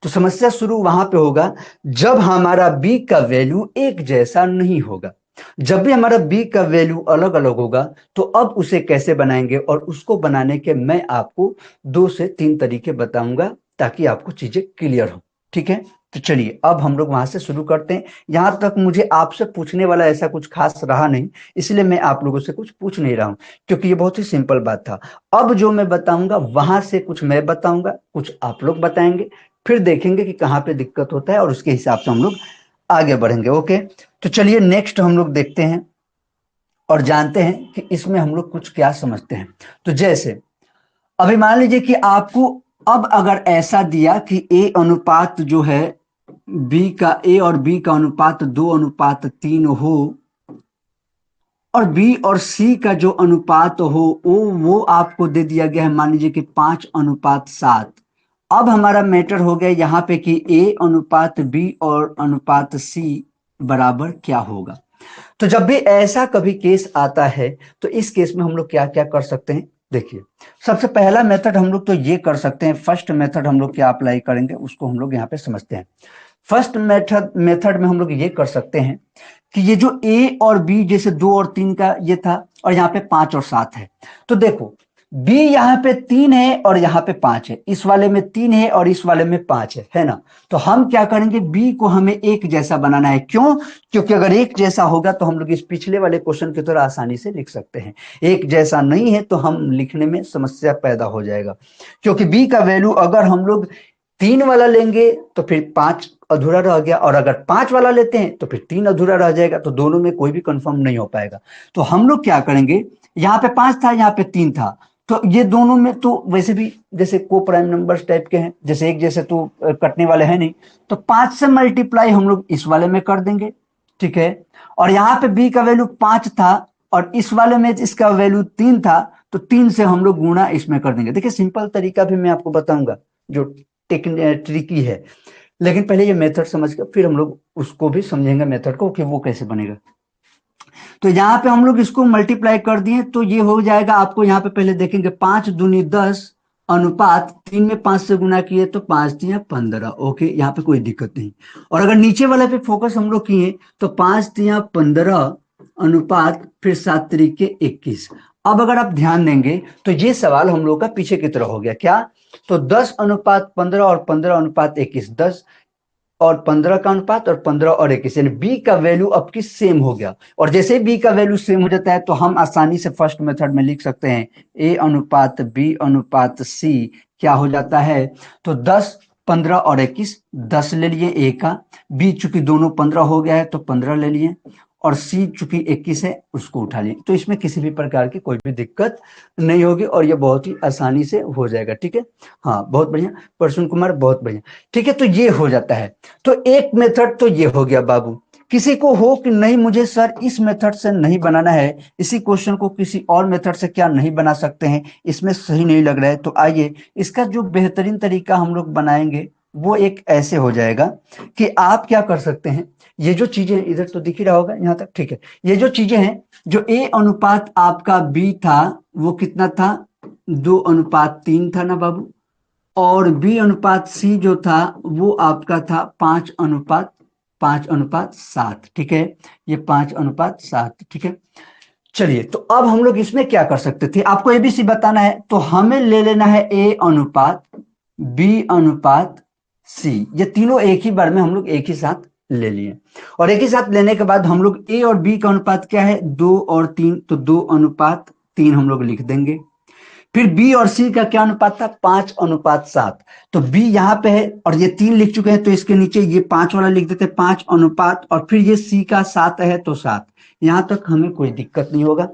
Speaker 1: तो समस्या शुरू वहां पे होगा जब हमारा b का वैल्यू एक जैसा नहीं होगा। जब भी हमारा b का वैल्यू अलग अलग होगा तो अब उसे कैसे बनाएंगे, और उसको बनाने के मैं आपको 2 से 3 तरीके बताऊंगा ताकि आपको चीजें क्लियर हो। ठीक है, तो चलिए अब हम लोग वहां से शुरू करते हैं। यहां तक मुझे आपसे पूछने वाला ऐसा कुछ खास रहा नहीं, इसलिए मैं आप लोगों से कुछ पूछ नहीं रहा हूं, क्योंकि ये बहुत ही सिंपल बात था। अब जो मैं बताऊंगा वहां से कुछ मैं बताऊंगा, कुछ आप लोग बताएंगे, फिर देखेंगे कि कहाँ पे दिक्कत होता है और उसके हिसाब से हम लोग आगे बढ़ेंगे। ओके, तो चलिए नेक्स्ट हम लोग देखते हैं और जानते हैं कि इसमें हम लोग कुछ क्या समझते हैं। तो जैसे अभी मान लीजिए कि आपको अब अगर ऐसा दिया कि ए अनुपात जो है बी का, ए और बी का अनुपात 2:3 हो, और बी और सी का जो अनुपात हो वो आपको दे दिया गया है मान लीजिए कि 5:7। अब हमारा मैटर हो गया यहाँ पे कि ए अनुपात बी और अनुपात सी बराबर क्या होगा। तो जब भी ऐसा कभी केस आता है तो इस केस में हम लोग क्या क्या कर सकते हैं, देखिए सबसे पहला मेथड हम लोग तो ये कर सकते हैं, फर्स्ट मेथड हम लोग क्या अप्लाई करेंगे उसको हम लोग यहाँ पे समझते हैं। फर्स्ट मेथड में हम लोग ये कर सकते हैं कि ये जो ए और बी जैसे 2 और 3 का ये था और यहाँ पे 5 और 7 है, तो देखो बी यहाँ पे 3 है और यहाँ पे 5 है, इस वाले में 3 है और इस वाले में 5 है ना। तो हम क्या करेंगे, बी को हमें एक जैसा बनाना है। क्यों? क्योंकि अगर एक जैसा होगा तो हम लोग इस पिछले वाले क्वेश्चन की तरह आसानी से लिख सकते हैं। एक जैसा नहीं है तो हम लिखने में समस्या पैदा हो जाएगा, क्योंकि बी का वैल्यू अगर हम लोग 3 वाला लेंगे तो फिर 5 अधूरा रह गया, और अगर 5 वाला लेते हैं तो फिर 3 अधूरा रह जाएगा, तो दोनों में कोई भी कंफर्म नहीं हो पाएगा। तो हम लोग क्या करेंगे, यहाँ पे 5 था यहाँ पे 3 था, तो ये दोनों में तो वैसे भी जैसे को प्राइम नंबर्स टाइप के हैं, जैसे एक जैसे तो कटने वाले हैं नहीं, तो 5 से मल्टीप्लाई हम लोग इस वाले में कर देंगे, ठीक है। और यहाँ पे बी का वैल्यू 5 था और इस वाले में इसका वैल्यू 3 था, तो 3 से हम लोग गुणा इसमें कर देंगे। देखिए सिंपल तरीका भी मैं आपको बताऊंगा जो ट्रिकी है, लेकिन पहले ये मेथड समझ कर फिर हम लोग उसको भी समझेंगे मेथड को कि वो कैसे बनेगा। तो यहाँ पे हम लोग इसको मल्टीप्लाई कर दिए तो ये हो जाएगा आपको, यहाँ पे पहले देखेंगे 5 दूनी 10 अनुपात 3 में 5 से गुना किए तो 5 तिया 15। ओके, यहाँ पे कोई दिक्कत नहीं। और अगर नीचे वाले पे फोकस हम लोग किए तो 5 तिया 15 अनुपात फिर 7 तरीके 21। अब अगर आप ध्यान देंगे तो ये सवाल हम लोग का पीछे की तरह हो गया क्या, तो 10:15 और 15:21, 10 और 15 का अनुपात और 15 और 21, यानी बी का वैल्यू अब की सेम हो गया। और जैसे बी का वैल्यू सेम हो जाता है तो हम आसानी से फर्स्ट मेथड में लिख सकते हैं ए अनुपात बी अनुपात सी क्या हो जाता है, तो 10 15 और 21, 10 ले लिए ए का, बी चूंकि दोनों 15 हो गया है तो 15 ले लिए, और सी चूंकि 21 है उसको उठा लिए। तो इसमें किसी भी प्रकार की कोई भी दिक्कत नहीं होगी और ये बहुत ही आसानी से हो जाएगा, ठीक है। हाँ बहुत बढ़िया प्रसून कुमार, बहुत बढ़िया, ठीक है। तो ये हो जाता है। तो एक मेथड तो ये हो गया बाबू। किसी को हो कि नहीं मुझे सर इस मेथड से नहीं बनाना है, इसी क्वेश्चन को किसी और मेथड से क्या नहीं बना सकते हैं, इसमें सही नहीं लग रहा है, तो आइए इसका जो बेहतरीन तरीका हम लोग बनाएंगे वो एक ऐसे हो जाएगा कि आप क्या कर सकते हैं, ये जो चीजें इधर तो दिख ही रहा होगा यहाँ तक, ठीक है। ये जो चीजें हैं, जो ए अनुपात आपका बी था वो कितना था, 2:3 था ना बाबू, और बी अनुपात सी जो था वो आपका था 5:7, ठीक है। ये 5:7, ठीक है। चलिए तो अब हम लोग इसमें क्या कर सकते थे, आपको एबीसी बताना है तो हमें ले लेना है ए अनुपात बी अनुपात सी, ये तीनों एक ही बार में हम लोग एक ही साथ ले लिए। और एक ही साथ लेने के बाद हम लोग ए और बी का अनुपात क्या है, 2 और 3, तो 2:3 हम लोग लिख देंगे। फिर बी और सी का क्या अनुपात था, 5:7, तो बी यहां पे है और ये 3 लिख चुके हैं तो इसके नीचे ये 5 वाला लिख देते, 5 अनुपात, और फिर ये सी का 7 है तो 7। यहां तक हमें कोई दिक्कत नहीं होगा।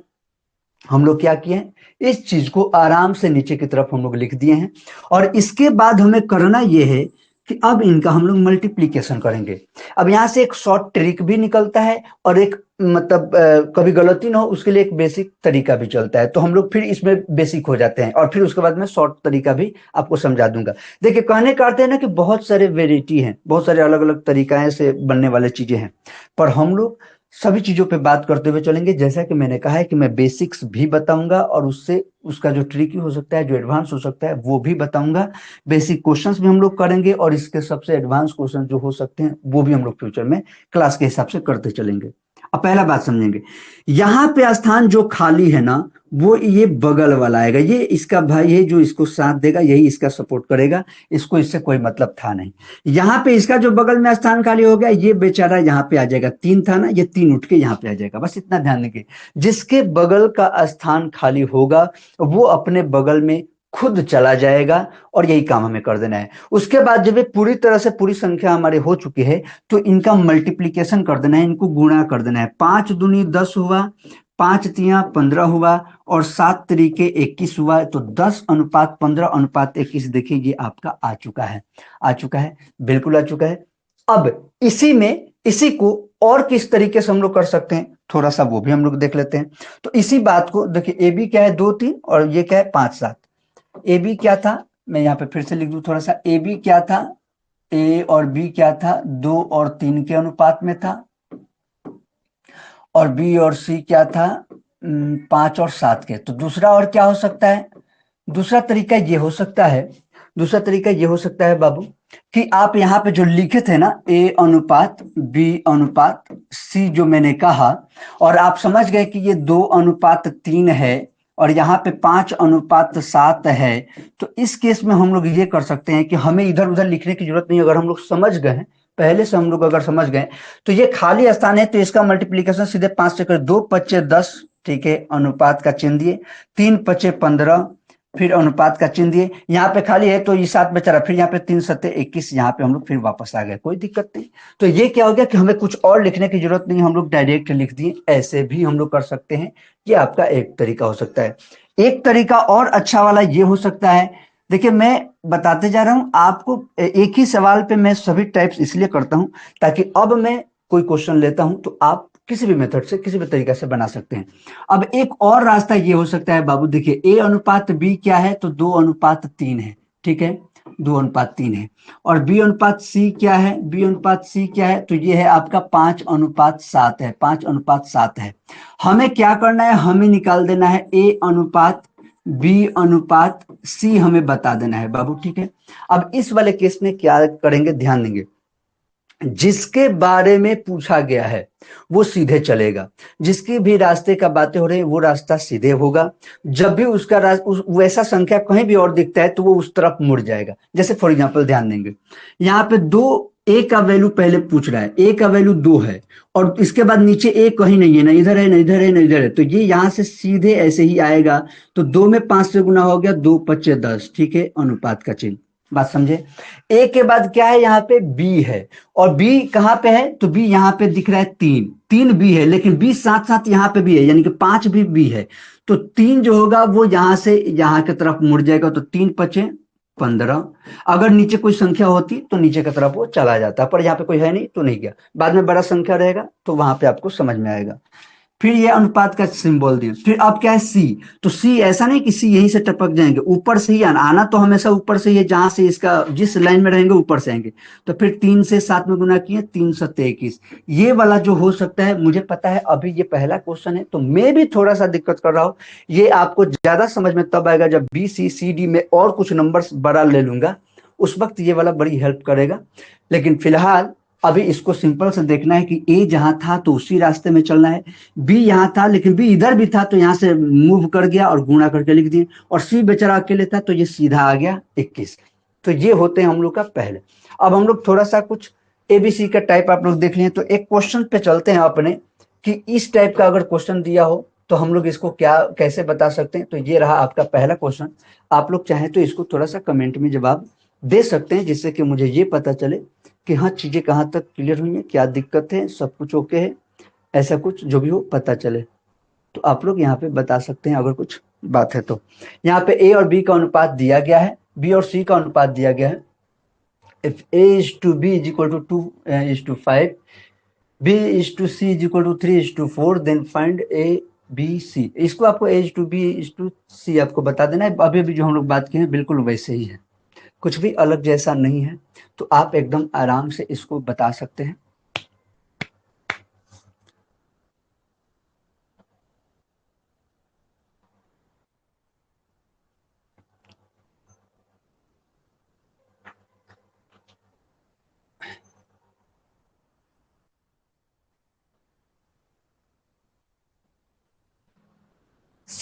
Speaker 1: हम लोग क्या किए हैं, इस चीज को आराम से नीचे की तरफ हम लोग लिख दिए हैं। और इसके बाद हमें करना यह है कि अब इनका हम लोग मल्टीप्लीकेशन करेंगे। अब यहां से एक शॉर्ट ट्रिक भी निकलता है और एक मतलब कभी गलती ना हो उसके लिए एक बेसिक तरीका भी चलता है, तो हम लोग फिर इसमें बेसिक हो जाते हैं और फिर उसके बाद में शॉर्ट तरीका भी आपको समझा दूंगा। देखिए कहने का अर्थ है ना कि बहुत सारे वेराइटी हैं, बहुत सारे अलग अलग तरीका से बनने वाले चीजें हैं, पर हम लोग सभी चीजों पे बात करते हुए चलेंगे। जैसा कि मैंने कहा है कि मैं बेसिक्स भी बताऊंगा और उससे उसका जो ट्रिकी हो सकता है, जो एडवांस हो सकता है वो भी बताऊंगा। बेसिक क्वेश्चंस भी हम लोग करेंगे और इसके सबसे एडवांस क्वेश्चन जो हो सकते हैं वो भी हम लोग फ्यूचर में क्लास के हिसाब से करते चलेंगे। अब पहला बात समझेंगे, यहाँ पे स्थान जो खाली है ना वो ये बगल वाला आएगा, ये इसका भाई है जो इसको साथ देगा, यही इसका सपोर्ट करेगा, इसको इससे कोई मतलब था नहीं। यहाँ पे इसका जो बगल में स्थान खाली हो गया, ये बेचारा यहाँ पे आ जाएगा, 3 था ना, ये 3 उठ के यहाँ पे आ जाएगा, बस इतना ध्यान देंगे। जिसके बगल का स्थान खाली होगा वो अपने बगल में खुद चला जाएगा, और यही काम हमें कर देना है। उसके बाद जब ये पूरी तरह से पूरी संख्या हमारे हो चुकी है, तो इनका मल्टीप्लीकेशन कर देना है, इनको गुणा कर देना है। 5 दूनी 10 हुआ, 5 तिया 15 हुआ, और 7 तरीके 21 हुआ। तो 10:15:21 देखिए ये आपका आ चुका है, आ चुका है, बिल्कुल आ चुका है। अब इसी में इसी को और किस तरीके से हम लोग कर सकते हैं, थोड़ा सा वो भी हम लोग देख लेते हैं। तो इसी बात को देखिए, ए बी क्या है 2 3, और ये क्या है 5 7। ए बी क्या था, मैं यहाँ पे फिर से लिख दूं थोड़ा सा, ए बी क्या था, ए और बी क्या था, 2 और 3 के अनुपात में था, और बी और सी क्या था, 5 और 7 के। तो दूसरा और क्या हो सकता है, दूसरा तरीका ये हो सकता है, दूसरा तरीका ये हो सकता है बाबू, कि आप यहाँ पे जो लिखे थे ना, ए अनुपात बी अनुपात सी जो मैंने कहा, और आप समझ गए कि ये 2:3 है, और यहाँ पे 5:7 है। तो इस केस में हम लोग ये कर सकते हैं कि हमें इधर उधर लिखने की जरूरत नहीं, अगर हम लोग समझ गए हैं, पहले से हम लोग अगर समझ गए, तो ये खाली स्थान है, तो इसका मल्टीप्लीकेशन सीधे 5 से कर, 2×5 = 10, ठीक है, अनुपात का चिन्ह दिए, 3×5 = 15, फिर अनुपात का चिन्ह दिए, यहाँ पे खाली है तो ये 7 बचा रहा, फिर यहाँ पे 3×7 = 21, यहाँ पे हम लोग फिर वापस आ गए, कोई दिक्कत नहीं। तो ये क्या हो गया कि हमें कुछ और लिखने की जरूरत नहीं, हम लोग डायरेक्ट लिख दिए, ऐसे भी हम लोग कर सकते हैं। ये आपका एक तरीका हो सकता है। एक तरीका और अच्छा वाला ये हो सकता है, देखिए मैं बताते जा रहा हूं आपको, एक ही सवाल पे मैं सभी टाइप्स इसलिए करता हूं, ताकि अब मैं कोई क्वेश्चन लेता हूं तो आप किसी भी मेथड से किसी भी तरीका से बना सकते हैं। अब एक और रास्ता ये हो सकता है बाबू, देखिए ए अनुपात बी क्या है, तो 2:3 है, ठीक है, 2:3 है। और बी अनुपात सी क्या है, बी अनुपात सी क्या है, तो ये है आपका 5:7 है, 5:7 है। हमें क्या करना है, हमें निकाल देना है ए अनुपात बी अनुपात सी, हमें बता देना है बाबू, ठीक है। अब इस वाले केस में क्या करेंगे, ध्यान देंगे, जिसके बारे में पूछा गया है वो सीधे चलेगा, जिसकी भी रास्ते का बातें हो रही है वो रास्ता सीधे होगा। जब भी उसका वैसा संख्या कहीं भी और दिखता है तो वो उस तरफ मुड़ जाएगा। जैसे फॉर एग्जांपल ध्यान देंगे, यहाँ पे दो, ए का वैल्यू पहले पूछ रहा है, ए का वैल्यू 2 है, और इसके बाद नीचे ए कहीं नहीं है, ना इधर है ना इधर है ना इधर है, तो ये यहाँ से सीधे ऐसे ही आएगा। तो 2 में 5 से गुना हो गया, 2×5 = 10, ठीक है, अनुपात का चिन्ह, बात समझे। ए के बाद क्या है, यहाँ पे बी है, और बी कहाँ पे है, तो बी यहाँ पे दिख रहा है 3, 3 बी है, लेकिन बी साथ साथ यहाँ पे भी है, यानी कि 5 भी बी है। तो 3 जो होगा वो यहाँ से यहाँ की तरफ मुड़ जाएगा, तो 3×5 = 15। अगर नीचे कोई संख्या होती तो नीचे की तरफ वो चला जाता, पर यहाँ पे कोई है नहीं तो नहीं गया, बाद में बड़ा संख्या रहेगा तो वहां पे आपको समझ में आएगा। फिर ये अनुपात का सिंबल दिया, फिर अब क्या है सी, तो सी ऐसा नहीं कि सी यहीं से टपक जाएंगे, ऊपर से ही आना तो हमेशा ऊपर से ही है, जहां से इसका जिस लाइन में रहेंगे ऊपर से आएंगे। तो फिर 3 से 7 में गुना किए, 3×7 = 21। ये वाला जो हो सकता है, मुझे पता है अभी ये पहला क्वेश्चन है तो मैं भी थोड़ा सा दिक्कत कर रहा हूँ, ये आपको ज्यादा समझ में तब आएगा जब बी सी सी डी में और कुछ नंबर बड़ा ले लूंगा, उस वक्त ये वाला बड़ी हेल्प करेगा। लेकिन फिलहाल अभी इसको सिंपल से देखना है कि ए जहां था तो उसी रास्ते में चलना है, बी यहां था लेकिन बी इधर भी था तो यहां से मूव कर गया और गुणा करके लिख दिए, और सी बेचारा अकेले था तो ये सीधा आ गया 21। तो ये होते हैं हम लोग का पहले। अब हम लोग थोड़ा सा कुछ एबीसी का टाइप आप लोग देख लिए, तो एक क्वेश्चन पे चलते हैं अपने, कि इस टाइप का अगर क्वेश्चन दिया हो तो हम लोग इसको क्या कैसे बता सकते हैं। तो ये रहा आपका पहला क्वेश्चन, आप लोग चाहें तो इसको थोड़ा सा कमेंट में जवाब दे सकते हैं, जिससे कि मुझे ये पता चले कि हाँ चीजें कहाँ तक क्लियर हुई है, क्या दिक्कत है, सब कुछ ओके है, ऐसा कुछ जो भी हो पता चले। तो आप लोग यहाँ पे बता सकते हैं अगर कुछ बात है तो। यहाँ पे ए और बी का अनुपात दिया गया है, बी और सी का अनुपात दिया गया है। If A:B = 2:5, B:3:4, then find ABC। इसको आपको A:B:C आपको बता देना है, अभी भी जो हम लोग बात किए हैं बिल्कुल वैसे ही है, कुछ भी अलग जैसा नहीं है। तो आप एकदम आराम से इसको बता सकते हैं।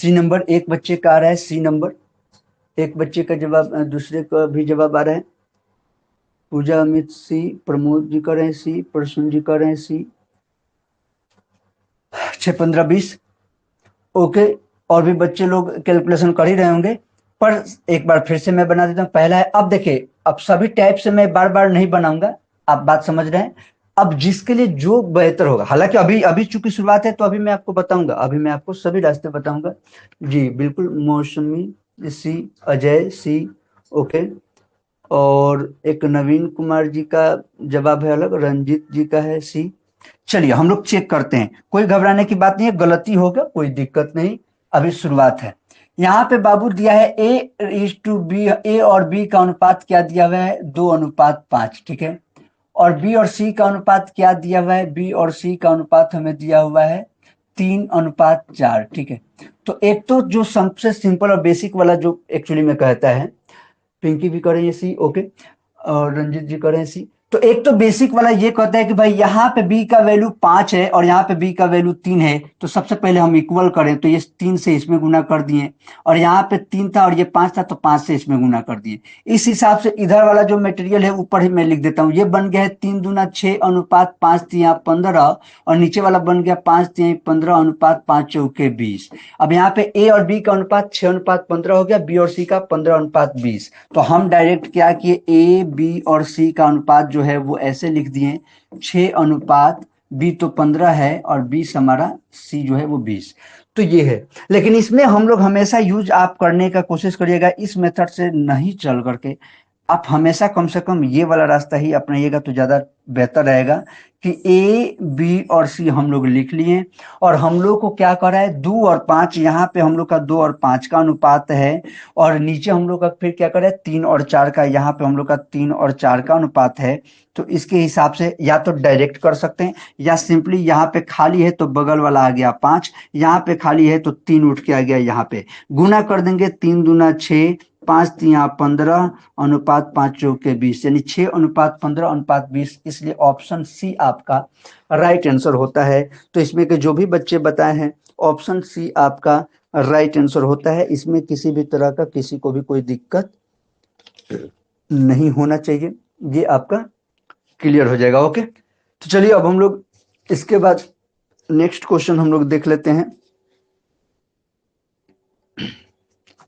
Speaker 1: सी नंबर एक बच्चे का आ रहा है, सी नंबर एक बच्चे का जवाब, दूसरे का भी जवाब आ रहा है। पूजा अमित सी, प्रमोद जी कर रहे हैं सी, प्रसून जी कर रहे हैं सी। 6, 15, 20। ओके, और भी बच्चे लोग कैलकुलेशन कर ही रहे होंगे, पर एक बार फिर से मैं बना देता हूँ। पहला है, अब देखिए, अब सभी टाइप से मैं बार बार नहीं बनाऊंगा, आप बात समझ रहे हैं। अब जिसके लिए जो बेहतर होगा, हालांकि अभी अभी चूंकि शुरुआत है तो अभी मैं आपको बताऊंगा, अभी मैं आपको सभी रास्ते बताऊंगा। जी बिल्कुल, मौसमी सी, अजय सी, ओके। और एक नवीन कुमार जी का जवाब है अलग, रंजीत जी का है सी। चलिए हम लोग चेक करते हैं, कोई घबराने की बात नहीं है, गलती होगा कोई दिक्कत नहीं, अभी शुरुआत है। यहाँ पे बाबू दिया है A:B, ए और बी का अनुपात क्या दिया हुआ है, 2:5, ठीक है। और बी और सी का अनुपात क्या दिया हुआ है, बी और सी का अनुपात हमें दिया हुआ है 3:4, ठीक है। तो एक तो जो सबसे सिंपल और बेसिक वाला जो एक्चुअली में कहता है, पिंकी भी करें ये सी, ओके, और रंजीत जी करें सी। तो एक तो बेसिक वाला ये कहता है कि भाई यहाँ पे b का वैल्यू 5 है और यहाँ पे b का वैल्यू 3 है, तो सबसे पहले हम इक्वल करें, तो ये 3 से इसमें गुना कर दिए, और यहाँ पे 3 था और ये 5 था, तो 5 से इसमें गुना कर दिए। इस हिसाब से इधर वाला जो मटेरियल है ऊपर ही मैं लिख देता हूँ, ये बन गया है 3 दूना 6 अनुपात 5 तिया 15, और नीचे वाला बन गया 5 तिया 15 अनुपात 5 चौके 20। अब यहाँ पे ए और बी का अनुपात 6:15 हो गया, बी और सी का 15:20। तो हम डायरेक्ट क्या किए, ए बी और सी का अनुपात जो है वो ऐसे लिख दिए, 6 अनुपात, बी तो 15 है और 20 हमारा, सी जो है वो 20। तो ये है, लेकिन इसमें हम लोग हमेशा यूज आप करने का कोशिश करिएगा, इस मेथड से नहीं चल करके आप हमेशा कम से कम ये वाला रास्ता ही अपनाइएगा, तो ज्यादा बेहतर रहेगा कि ए बी और सी हम लोग लिख लिए, और हम लोग को क्या करा है, 2 और 5, यहाँ पे हम लोग का 2 और 5 का अनुपात है, और नीचे हम लोग का फिर क्या करा है, 3 और 4 का, यहाँ पे हम लोग का 3 और 4 का अनुपात है। तो इसके हिसाब से या तो डायरेक्ट कर सकते हैं, या सिंपली यहाँ पे खाली है तो बगल वाला आ गया 5, यहाँ पे खाली है तो 3 उठ के आ गया, यहाँ पे गुना कर देंगे, 3 दूना 6, 5 तिया 15 अनुपात 5 चौके 20, यानी 6:15:20, इसलिए ऑप्शन सी आपका राइट आंसर होता है। तो इसमें के जो भी बच्चे बताए हैं, ऑप्शन सी आपका राइट आंसर होता है, इसमें किसी भी तरह का किसी को भी कोई दिक्कत नहीं होना चाहिए, ये आपका क्लियर हो जाएगा, ओके। तो चलिए अब हम लोग इसके बाद नेक्स्ट क्वेश्चन हम लोग देख लेते हैं।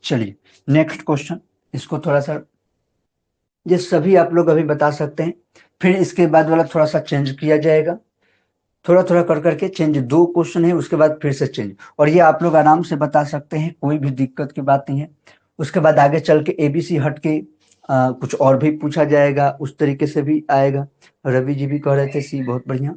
Speaker 1: चलिए नेक्स्ट क्वेश्चन, इसको थोड़ा सा, ये सभी आप लोग अभी बता सकते हैं, फिर इसके बाद वाला थोड़ा सा चेंज किया जाएगा, थोड़ा थोड़ा कर करके चेंज, 2 क्वेश्चन है उसके बाद फिर से चेंज, और ये आप लोग आराम से बता सकते हैं, कोई भी दिक्कत की बात नहीं है। उसके बाद आगे चल के एबीसी हट के कुछ और भी पूछा जाएगा, उस तरीके से भी आएगा। रवि जी भी कह रहे थे सी, बहुत बढ़िया।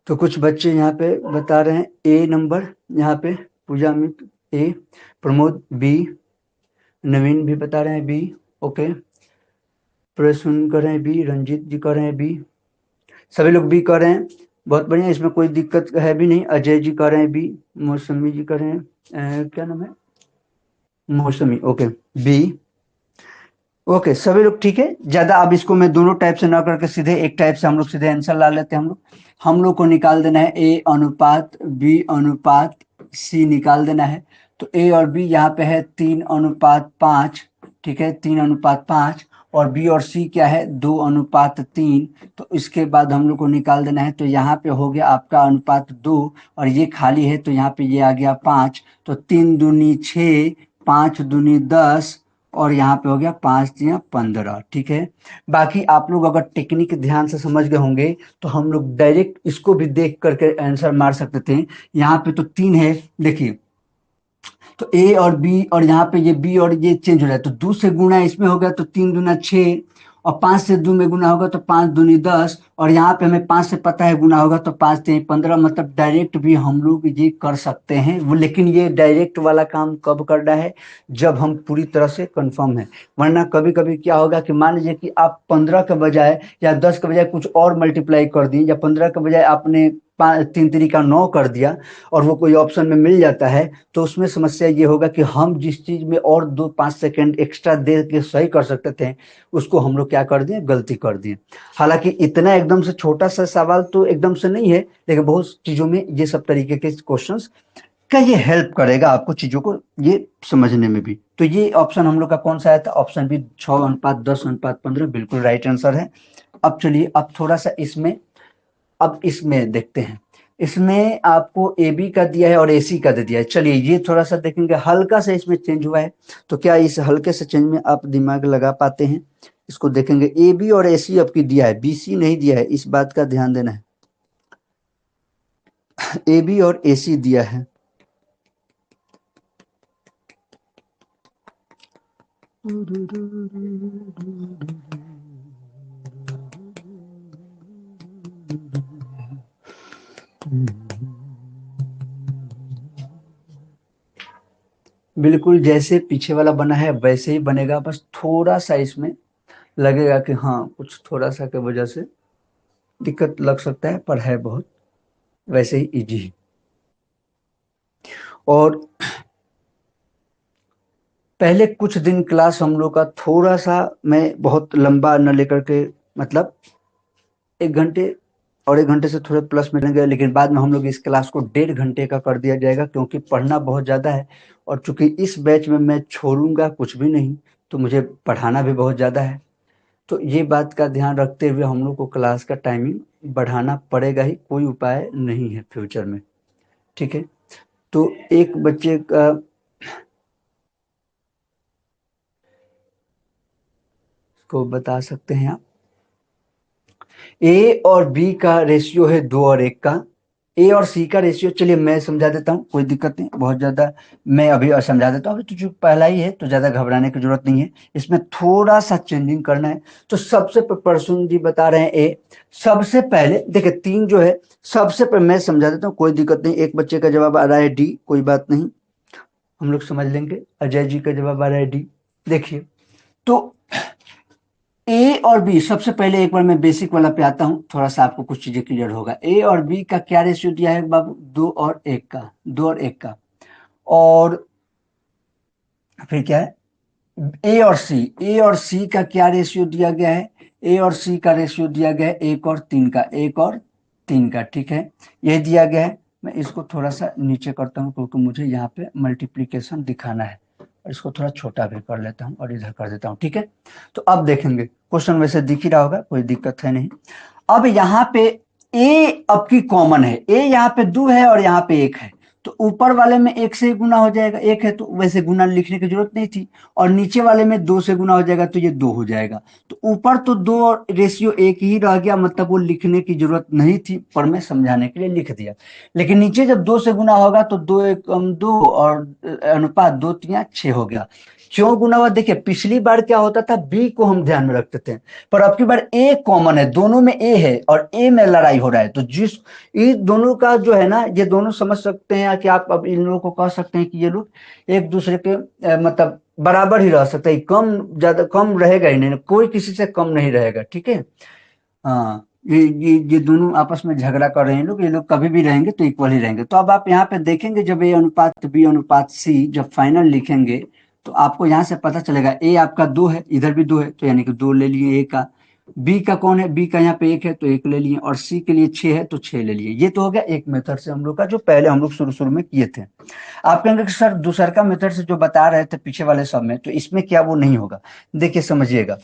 Speaker 1: तो कुछ बच्चे यहाँ पे बता रहे हैं ए नंबर, यहाँ पे पूजा अमित ए, प्रमोद बी, नवीन भी बता रहे हैं बी, ओके, प्रसून कर रहे हैं बी, रंजीत जी कर रहे हैं बी, सभी लोग बी कर रहे हैं, बहुत बढ़िया, इसमें कोई दिक्कत है भी नहीं। अजय जी कर रहे हैं बी, मौसमी जी कर रहे हैं, क्या नाम है, मौसमी, ओके, बी, ओके, सभी लोग ठीक है। ज्यादा अब इसको मैं दोनों टाइप से ना करके सीधे एक टाइप से हम लोग सीधे आंसर ला लेते हैं। हम लोग को निकाल देना है ए अनुपात बी अनुपात सी निकाल देना है। तो ए और बी यहाँ पे है 3:5, ठीक है, 3:5, और बी और सी क्या है 2:3। तो इसके बाद हम लोग को निकाल देना है, तो यहाँ पे हो गया आपका अनुपात 2, और ये खाली है तो यहाँ पे ये आ गया 5, तो 3 दूनी 6, 5 दूनी 10, और यहाँ पे हो गया 5 या 15, ठीक है। बाकी आप लोग अगर टेक्निक ध्यान से समझ गए होंगे तो हम लोग डायरेक्ट इसको भी देख करके आंसर मार सकते थे। यहाँ पे तो 3 है, देखिए, तो ए और बी, और यहाँ पे ये बी और ये चेंज हो रहा है, तो 2 से गुना इसमें हो गया तो 3 दूना 6, और 5 से 2 में गुना होगा तो 5 दूनी 10, और यहाँ पे हमें 5 से पता है गुना होगा तो 5 3 15, मतलब डायरेक्ट भी हम लोग ये कर सकते हैं वो, लेकिन ये डायरेक्ट वाला काम कब करना है, जब हम पूरी तरह से कंफर्म है। वरना कभी कभी क्या होगा कि मान लीजिए कि आप 15 के बजाय या 10 के बजाय कुछ और मल्टीप्लाई कर दिए, या 15 के बजाय आपने 3 3 का 9 कर दिया और वो कोई ऑप्शन में मिल जाता है, तो उसमें समस्या ये होगा कि हम जिस चीज में और 2-5 सेकंड एक्स्ट्रा दे के सही कर सकते थे, उसको हम लोग क्या कर दिए, गलती कर दिए। हालांकि इतना एकदम से छोटा सा सवाल तो एकदम से नहीं है, लेकिन बहुत चीजों में ये सब तरीके के क्वेश्चंस का ये हेल्प करेगा आपको चीजों को ये समझने में भी। तो ये ऑप्शन हम लोग का कौन सा आया था, ऑप्शन बी 6:10:15 बिल्कुल राइट आंसर है। अब चलिए अब थोड़ा सा इसमें, अब इसमें देखते हैं, इसमें आपको ए बी का दिया है और ए सी का दे दिया है। चलिए ये थोड़ा सा देखेंगे, हल्का सा इसमें चेंज हुआ है, तो क्या इस हल्के से चेंज में आप दिमाग लगा पाते हैं? इसको देखेंगे, ए बी और ए सी आपकी दिया है, बी सी नहीं दिया है, इस बात का ध्यान देना है। ए बी और ए सी दिया है। बिल्कुल जैसे पीछे वाला बना है वैसे ही बनेगा, बस थोड़ा सा इसमें लगेगा कि हाँ कुछ थोड़ा सा की वजह से दिक्कत लग सकता है, पर है बहुत वैसे ही इजी। और पहले कुछ दिन क्लास हम लोग का थोड़ा सा, मैं बहुत लंबा न लेकर के, मतलब 1 घंटे और 1 घंटे से थोड़े प्लस में रहेंगे, लेकिन बाद में हम लोग इस क्लास को 1.5 घंटे का कर दिया जाएगा, क्योंकि पढ़ना बहुत ज़्यादा है और चूंकि इस बैच में मैं छोड़ूंगा कुछ भी नहीं, तो मुझे पढ़ाना भी बहुत ज़्यादा है। तो ये बात का ध्यान रखते हुए हम लोग को क्लास का टाइमिंग बढ़ाना पड़ेगा ही, कोई उपाय नहीं है फ्यूचर में, ठीक है? तो एक बच्चे का को बता सकते हैं आप, ए और बी का रेशियो है 2 और 1 का। ए और सी का रेशियो, चलिए मैं समझा देता हूँ, कोई दिक्कत नहीं, बहुत ज्यादा मैं अभी समझा देता हूँ, तो जो पहला ही है तो ज्यादा घबराने की जरूरत नहीं है, इसमें थोड़ा सा चेंजिंग करना है। तो सबसे परसुन जी बता रहे हैं ए, सबसे पहले देखिए 3 जो है, सबसे पहले मैं समझा देता हूँ, कोई दिक्कत नहीं। एक बच्चे का जवाब आ रहा है डी, कोई बात नहीं, हम लोग समझ लेंगे। अजय जी का जवाब आ रहा है डी। देखिए तो ए और बी, सबसे पहले एक बार मैं बेसिक वाला पे आता हूँ, थोड़ा सा आपको कुछ चीजें क्लियर होगा। ए और बी का क्या रेशियो दिया है बाबू, 2 और 1 का, 2 और 1 का। और फिर क्या है, ए और सी का क्या रेशियो दिया गया है, ए और सी का रेशियो दिया गया है 1 और 3 का, 1 और 3 का, ठीक है, ये दिया गया है। मैं इसको थोड़ा सा नीचे करता हूँ, क्योंकि मुझे यहाँ पे मल्टीप्लीकेशन दिखाना है, और इसको थोड़ा छोटा भी कर लेता हूँ और इधर कर देता हूँ, ठीक है। तो अब देखेंगे, क्वेश्चन वैसे दिख ही रहा होगा, कोई दिक्कत है नहीं। अब यहाँ पे ए अब की कॉमन है, ए यहाँ पे 2 है और यहाँ पे 1 है, तो ऊपर वाले में 1 से गुना हो जाएगा, 1 है तो वैसे गुना लिखने की जरूरत नहीं थी, और नीचे वाले में 2 से गुना हो जाएगा तो ये 2 हो जाएगा। तो ऊपर तो 2 और रेशियो 1 ही रह गया, मतलब वो लिखने की जरूरत नहीं थी, पर मैं समझाने के लिए लिख दिया। लेकिन नीचे जब 2 से गुना होगा तो 2 1 2 और अनुपात 2 3 6 हो गया। क्यों गुना हुआ, देखिए पिछली बार क्या होता था, बी को हम ध्यान में रखते थे, पर अब की बार ए कॉमन है, दोनों में ए है और ए में लड़ाई हो रहा है, तो जिस ये दोनों का जो है ना, ये दोनों समझ सकते हैं कि आप अब इन लोगों को कह सकते हैं कि ये लोग एक दूसरे के मतलब बराबर ही रह सकते हैं, कम ज्यादा कम रहेगा ही नहीं, कोई किसी से कम नहीं रहेगा, ठीक है। हाँ, ये दोनों आपस में झगड़ा कर रहे हैं लोग, ये लोग कभी भी रहेंगे तो इक्वल ही रहेंगे। तो अब आप यहाँ पे देखेंगे, जब ए अनुपात बी अनुपात सी जब फाइनल लिखेंगे, तो आपको यहाँ से पता चलेगा ए आपका 2 है, इधर भी 2 है, तो यानी कि 2 ले लिए ए का। बी का कौन है, बी का यहाँ पे 1 है तो 1 ले लिए, और सी के लिए 6 है तो 6 ले लिए। ये तो हो गया एक मेथड से हम लोग का, जो पहले हम लोग शुरू शुरू में किए थे। आप कहेंगे कि सर दूसर का मेथड से जो बता रहे थे पीछे वाले सब में, तो इसमें क्या वो नहीं होगा? देखिए समझिएगा,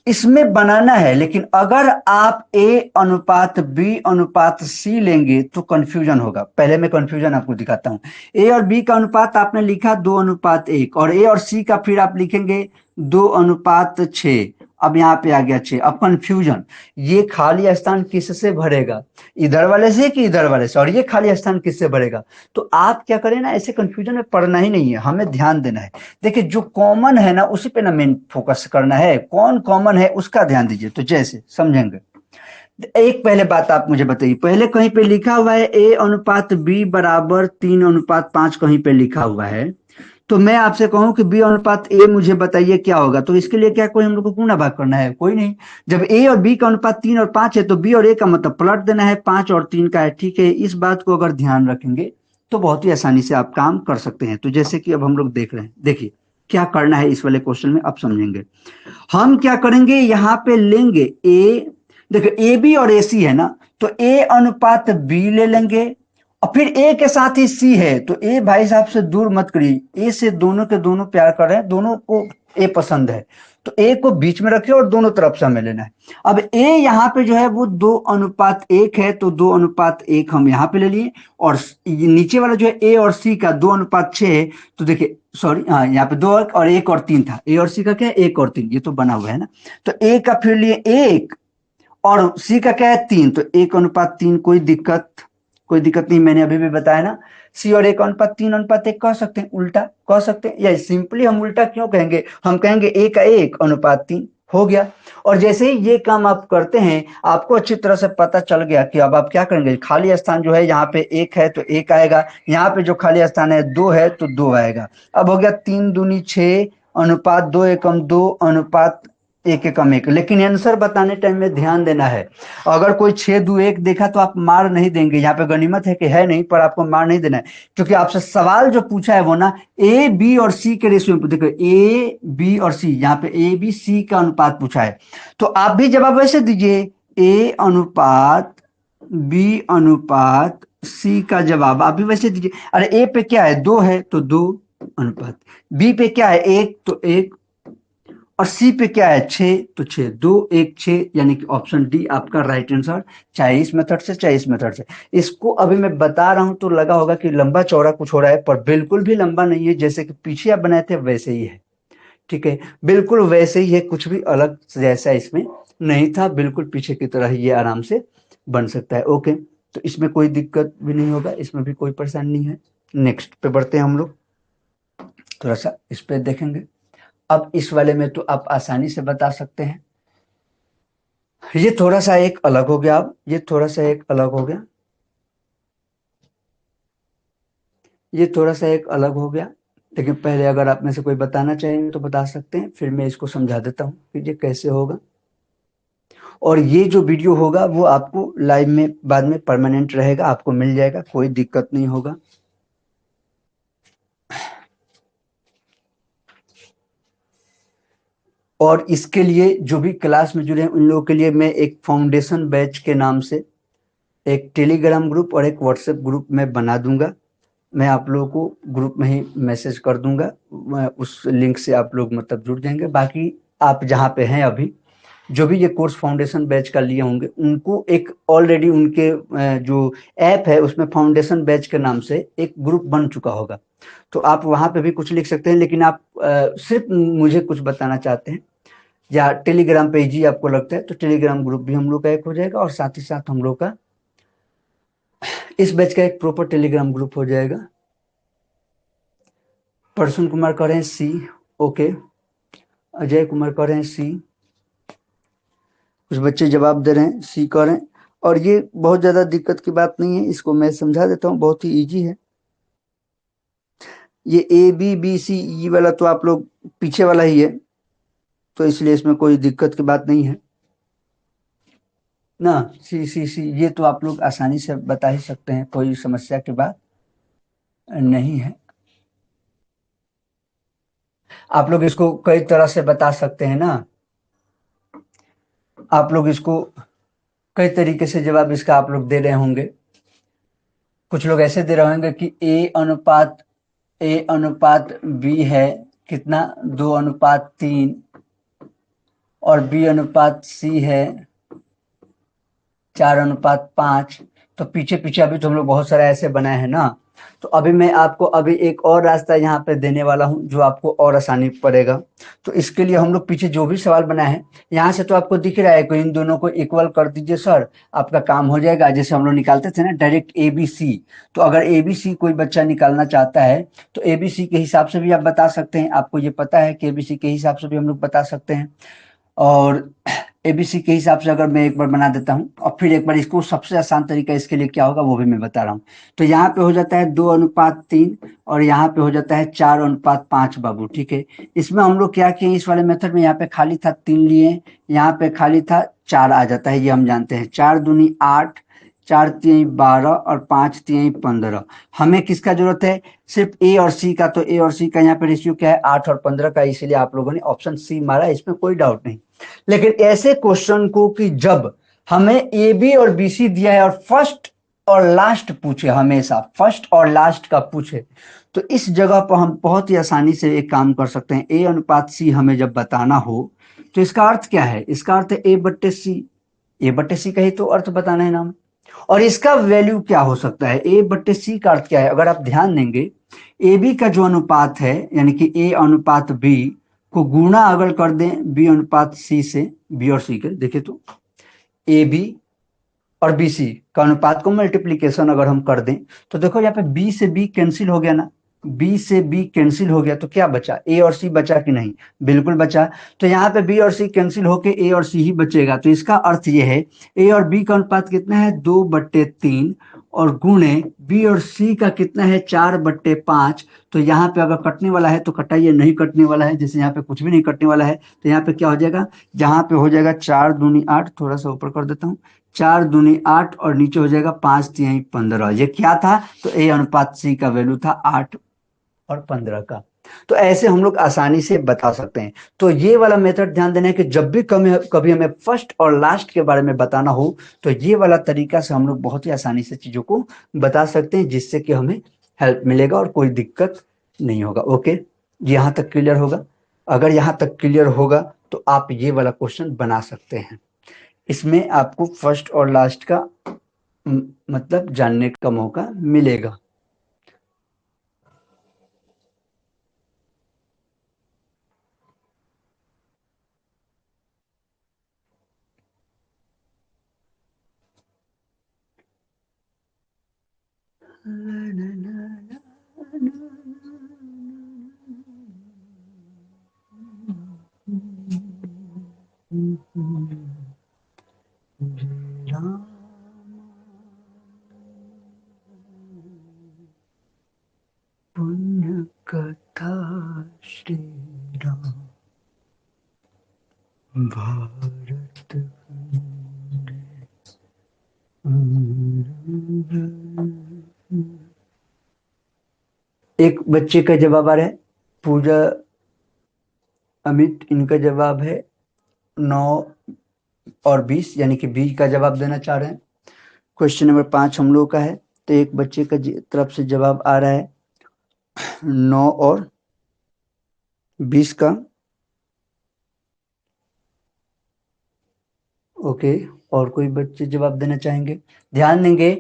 Speaker 1: इसमें बनाना है, लेकिन अगर आप ए अनुपात बी अनुपात सी लेंगे तो कंफ्यूजन होगा। पहले मैं कंफ्यूजन आपको दिखाता हूं। ए और बी का अनुपात आपने लिखा 2:1, और ए और सी का फिर आप लिखेंगे 2:6। अब यहाँ पे आ गया 6, अब कंफ्यूजन, ये खाली स्थान किससे भरेगा, इधर वाले से कि इधर वाले से, और ये खाली स्थान किससे भरेगा? तो आप क्या करें ना, ऐसे कंफ्यूजन में पड़ना ही नहीं है, हमें ध्यान देना है। देखिए जो कॉमन है ना उसी पे ना मेन फोकस करना है, कौन कॉमन है उसका ध्यान दीजिए, तो जैसे समझेंगे। एक पहले बात आप मुझे बताइए, पहले कहीं पे लिखा हुआ है ए अनुपात बी बराबर 3:5, कहीं पे लिखा हुआ है, तो मैं आपसे कहूं कि बी अनुपात ए मुझे बताइए क्या होगा, तो इसके लिए क्या कोई हम लोग को गुणा भाग करना है? कोई नहीं। जब ए और बी का अनुपात 3 और 5 है तो बी और ए का मतलब पलट देना है, 5 और 3 का है। ठीक है, इस बात को अगर ध्यान रखेंगे तो बहुत ही आसानी से आप काम कर सकते हैं। तो जैसे कि अब हम लोग देख रहे हैं, देखिए क्या करना है इस वाले क्वेश्चन में, आप समझेंगे। हम क्या करेंगे, यहाँ पे लेंगे ए, देखो ए बी और ए सी है ना, तो ए अनुपात बी ले लेंगे, और फिर ए के साथ ही सी है, तो ए भाई साहब से दूर मत करिए, ए से दोनों के दोनों प्यार कर रहे हैं, दोनों को ए पसंद है, तो ए को बीच में रखिए और दोनों तरफ से हमें लेना है। अब ए यहाँ पे जो है वो 2:1 है, तो 2:1 हम यहाँ पे ले लिए, और नीचे वाला जो है ए और सी का 2:6 है, तो देखिए सॉरी, हाँ यहाँ पे 2 और 1 और 3 था, ए और सी का क्या है 1 और 3, ये तो बना हुआ है ना। तो ए का फिर लिए 1 और सी का क्या है 3, तो 1:3, कोई दिक्कत नहीं, मैंने अभी भी बताया ना। सी और 1:3:1 कह सकते हैं, उल्टा कह सकते हैं, या सिंपली हम उल्टा क्यों कहेंगे, हम कहेंगे ए का 1:3 हो गया। और जैसे ही ये काम आप करते हैं, आपको अच्छी तरह से पता चल गया कि अब आप क्या करेंगे, खाली स्थान जो है यहाँ पे 1 है तो 1 आएगा, यहाँ पे जो खाली स्थान है 2 है तो 2 आएगा। अब हो गया 3 दूनी 6 अनुपात 2 एकम 2 अनुपात 1:1, लेकिन आंसर बताने टाइम में ध्यान देना है। अगर कोई 6:2 देखा तो आप मार नहीं देंगे, यहाँ पे गनीमत है कि है नहीं, पर आपको मार नहीं देना है, क्योंकि आपसे सवाल जो पूछा है वो ना ए बी और सी के रेशियो में, देखो ए बी और सी, यहाँ पे ए बी सी का अनुपात पूछा है, तो आप भी जवाब वैसे दीजिए, ए अनुपात बी अनुपात सी का जवाब आप भी वैसे दीजिए। अरे ए पे क्या है 2 है तो 2 अनुपात, बी पे क्या है 1 तो 1, और सी पे क्या है 6 तो 6, 2:1:6, यानी कि ऑप्शन डी आपका राइट आंसर, चाहे इस मेथड से चाहे इस मेथड से। इसको अभी मैं बता रहा हूं तो लगा होगा कि लंबा चौड़ा कुछ हो रहा है, पर बिल्कुल भी लंबा नहीं है, जैसे कि पीछे आप बनाए थे वैसे ही है। ठीक है, बिल्कुल वैसे ही है, कुछ भी अलग जैसा इसमें नहीं था, बिल्कुल पीछे की तरह ये आराम से बन सकता है। ओके, तो इसमें कोई दिक्कत भी नहीं होगा, इसमें भी कोई परेशानी नहीं है। नेक्स्ट पे बढ़ते हैं हम लोग, थोड़ा सा इस पे देखेंगे। अब इस वाले में तो आप आसानी से बता सकते हैं, ये थोड़ा सा एक अलग हो गया, अब ये थोड़ा सा एक अलग हो गया, ये थोड़ा सा एक अलग हो गया, लेकिन पहले अगर आप में से कोई बताना चाहेंगे तो बता सकते हैं, फिर मैं इसको समझा देता हूँ कि ये कैसे होगा। और ये जो वीडियो होगा वो आपको लाइव में बाद में परमानेंट रहेगा, आपको मिल जाएगा, कोई दिक्कत नहीं होगा। और इसके लिए जो भी क्लास में जुड़े हैं उन लोगों के लिए मैं एक फाउंडेशन बैच के नाम से एक टेलीग्राम ग्रुप और एक व्हाट्सएप ग्रुप में बना दूंगा, मैं आप लोगों को ग्रुप में ही मैसेज कर दूंगा, उस लिंक से आप लोग मतलब जुड़ जाएंगे। बाकी आप जहाँ पे हैं अभी, जो भी ये कोर्स फाउंडेशन बैच का लिए होंगे उनको एक ऑलरेडी उनके जो ऐप है उसमें फाउंडेशन बैच के नाम से एक ग्रुप बन चुका होगा, तो आप वहाँ पे भी कुछ लिख सकते हैं। लेकिन आप सिर्फ मुझे कुछ बताना चाहते हैं या टेलीग्राम पे इजी आपको लगता है तो टेलीग्राम ग्रुप भी हम लोग का एक हो जाएगा, और साथ ही साथ हम लोग का इस बैच का एक प्रॉपर टेलीग्राम ग्रुप हो जाएगा। प्रसून कुमार करें सी, ओके, अजय कुमार करें सी, कुछ बच्चे जवाब दे रहे हैं सी करें, और ये बहुत ज्यादा दिक्कत की बात नहीं है, इसको मैं समझा देता हूँ, बहुत ही इजी है। ये ए बी बी सी ई वाला तो आप लोग पीछे वाला ही है, तो इसलिए इसमें कोई दिक्कत की बात नहीं है ना। सी सी सी ये तो आप लोग आसानी से बता ही सकते हैं, कोई समस्या की बात नहीं है। आप लोग इसको कई तरह से बता सकते हैं ना, आप लोग इसको कई तरीके से जवाब इसका आप लोग दे रहे होंगे। कुछ लोग ऐसे दे रहे होंगे कि ए अनुपात बी है कितना 2:3, और बी अनुपात सी है 4:5। तो पीछे पीछे अभी तो हम लोग बहुत सारा ऐसे बनाए हैं ना, तो अभी मैं आपको अभी एक और रास्ता यहाँ पे देने वाला हूँ जो आपको और आसानी पड़ेगा। तो इसके लिए हम लोग पीछे जो भी सवाल बनाए हैं यहाँ से तो आपको दिख रहा है कि इन दोनों को इक्वल कर दीजिए सर, आपका काम हो जाएगा। जैसे हम लोग निकालते थे ना डायरेक्ट ए बी सी, तो अगर ए बी सी कोई बच्चा निकालना चाहता है तो ए बी सी के हिसाब से भी आप बता सकते हैं, आपको ये पता है कि ए बी सी के हिसाब से भी हम लोग बता सकते हैं। और एबीसी के हिसाब से अगर मैं एक बार बना देता हूं और फिर एक बार इसको सबसे आसान तरीका इसके लिए क्या होगा वो भी मैं बता रहा हूं। तो यहाँ पे हो जाता है 2:3 और यहाँ पे हो जाता है 4:5 बाबू, ठीक है। इसमें हम लोग क्या किए इस वाले मेथड में, यहाँ पे खाली था 3 लिए, यहाँ पे खाली था 4 आ जाता है, ये हम जानते हैं। 4 दूनी 8, 4 तिहाई 12 और 5 तिहाई 15। हमें किसका जरूरत है, सिर्फ ए और सी का। तो ए और सी का यहाँ पे रेशियो क्या है, 8 और 15 का, इसीलिए आप लोगों ने ऑप्शन सी मारा, इसमें कोई डाउट नहीं। लेकिन ऐसे क्वेश्चन को कि जब हमें ए बी और बी सी दिया है और फर्स्ट और लास्ट पूछे, हमेशा फर्स्ट और लास्ट का पूछे, तो इस जगह पर हम बहुत ही आसानी से एक काम कर सकते हैं। ए अनुपात सी हमें जब बताना हो तो इसका अर्थ क्या है, इसका अर्थ है ए बट्टे सी। ए बट्टे सी का ही तो अर्थ बताना है नाम। और इसका वैल्यू क्या हो सकता है, ए बट्टे सी का अर्थ क्या है, अगर आप ध्यान देंगे ए बी का जो अनुपात है, यानी कि ए अनुपात बी को गुणा अगर कर दें बी अनुपात सी से, बी और सी के देखे तो ए बी और बी सी का अनुपात को मल्टीप्लीकेशन अगर हम कर दें तो देखो यहाँ पे बी से बी कैंसिल हो गया ना, बी से बी कैंसिल हो गया, तो क्या बचा, ए और सी बचा कि नहीं, बिल्कुल बचा। तो यहाँ पे बी और सी कैंसिल होके ए और सी ही बचेगा। तो इसका अर्थ ये है ए और बी का अनुपात कितना है, 2/3 और गुणे बी और सी का कितना है, 4/5। तो यहाँ पे अगर कटने वाला है तो कटाइए, नहीं कटने वाला है, जैसे यहाँ पे कुछ भी नहीं कटने वाला है, तो यहाँ पे क्या हो जाएगा, जहाँ पे हो जाएगा 4 दूनी 8, थोड़ा सा ऊपर कर देता हूँ, 4 दूनी 8 और नीचे हो जाएगा 5 तिहाई 15। ये क्या था, तो ए अनुपात सी का वैल्यू था 8 और 15 का। तो ऐसे हम लोग आसानी से बता सकते हैं। तो ये वाला मेथड ध्यान देना है कि जब भी कभी हमें फर्स्ट और लास्ट के बारे में बताना हो तो ये वाला तरीका से हम लोग बहुत ही आसानी से चीजों को बता सकते हैं, जिससे कि हमें हेल्प मिलेगा और कोई दिक्कत नहीं होगा। ओके, यहाँ तक क्लियर होगा। अगर यहाँ तक क्लियर होगा तो आप ये वाला क्वेश्चन बना सकते हैं। इसमें आपको फर्स्ट और लास्ट का मतलब जानने का मौका मिलेगा। पुण्य कथा श्री राम भारत। एक बच्चे का जवाब आ रहा है, पूजा अमित, इनका जवाब है 9 और 20, यानी कि 20 का जवाब देना चाह रहे हैं। क्वेश्चन नंबर 5 हम लोग का है, तो एक बच्चे का तरफ से जवाब आ रहा है 9 और 20 का। ओके, और कोई बच्चे जवाब देना चाहेंगे, ध्यान देंगे।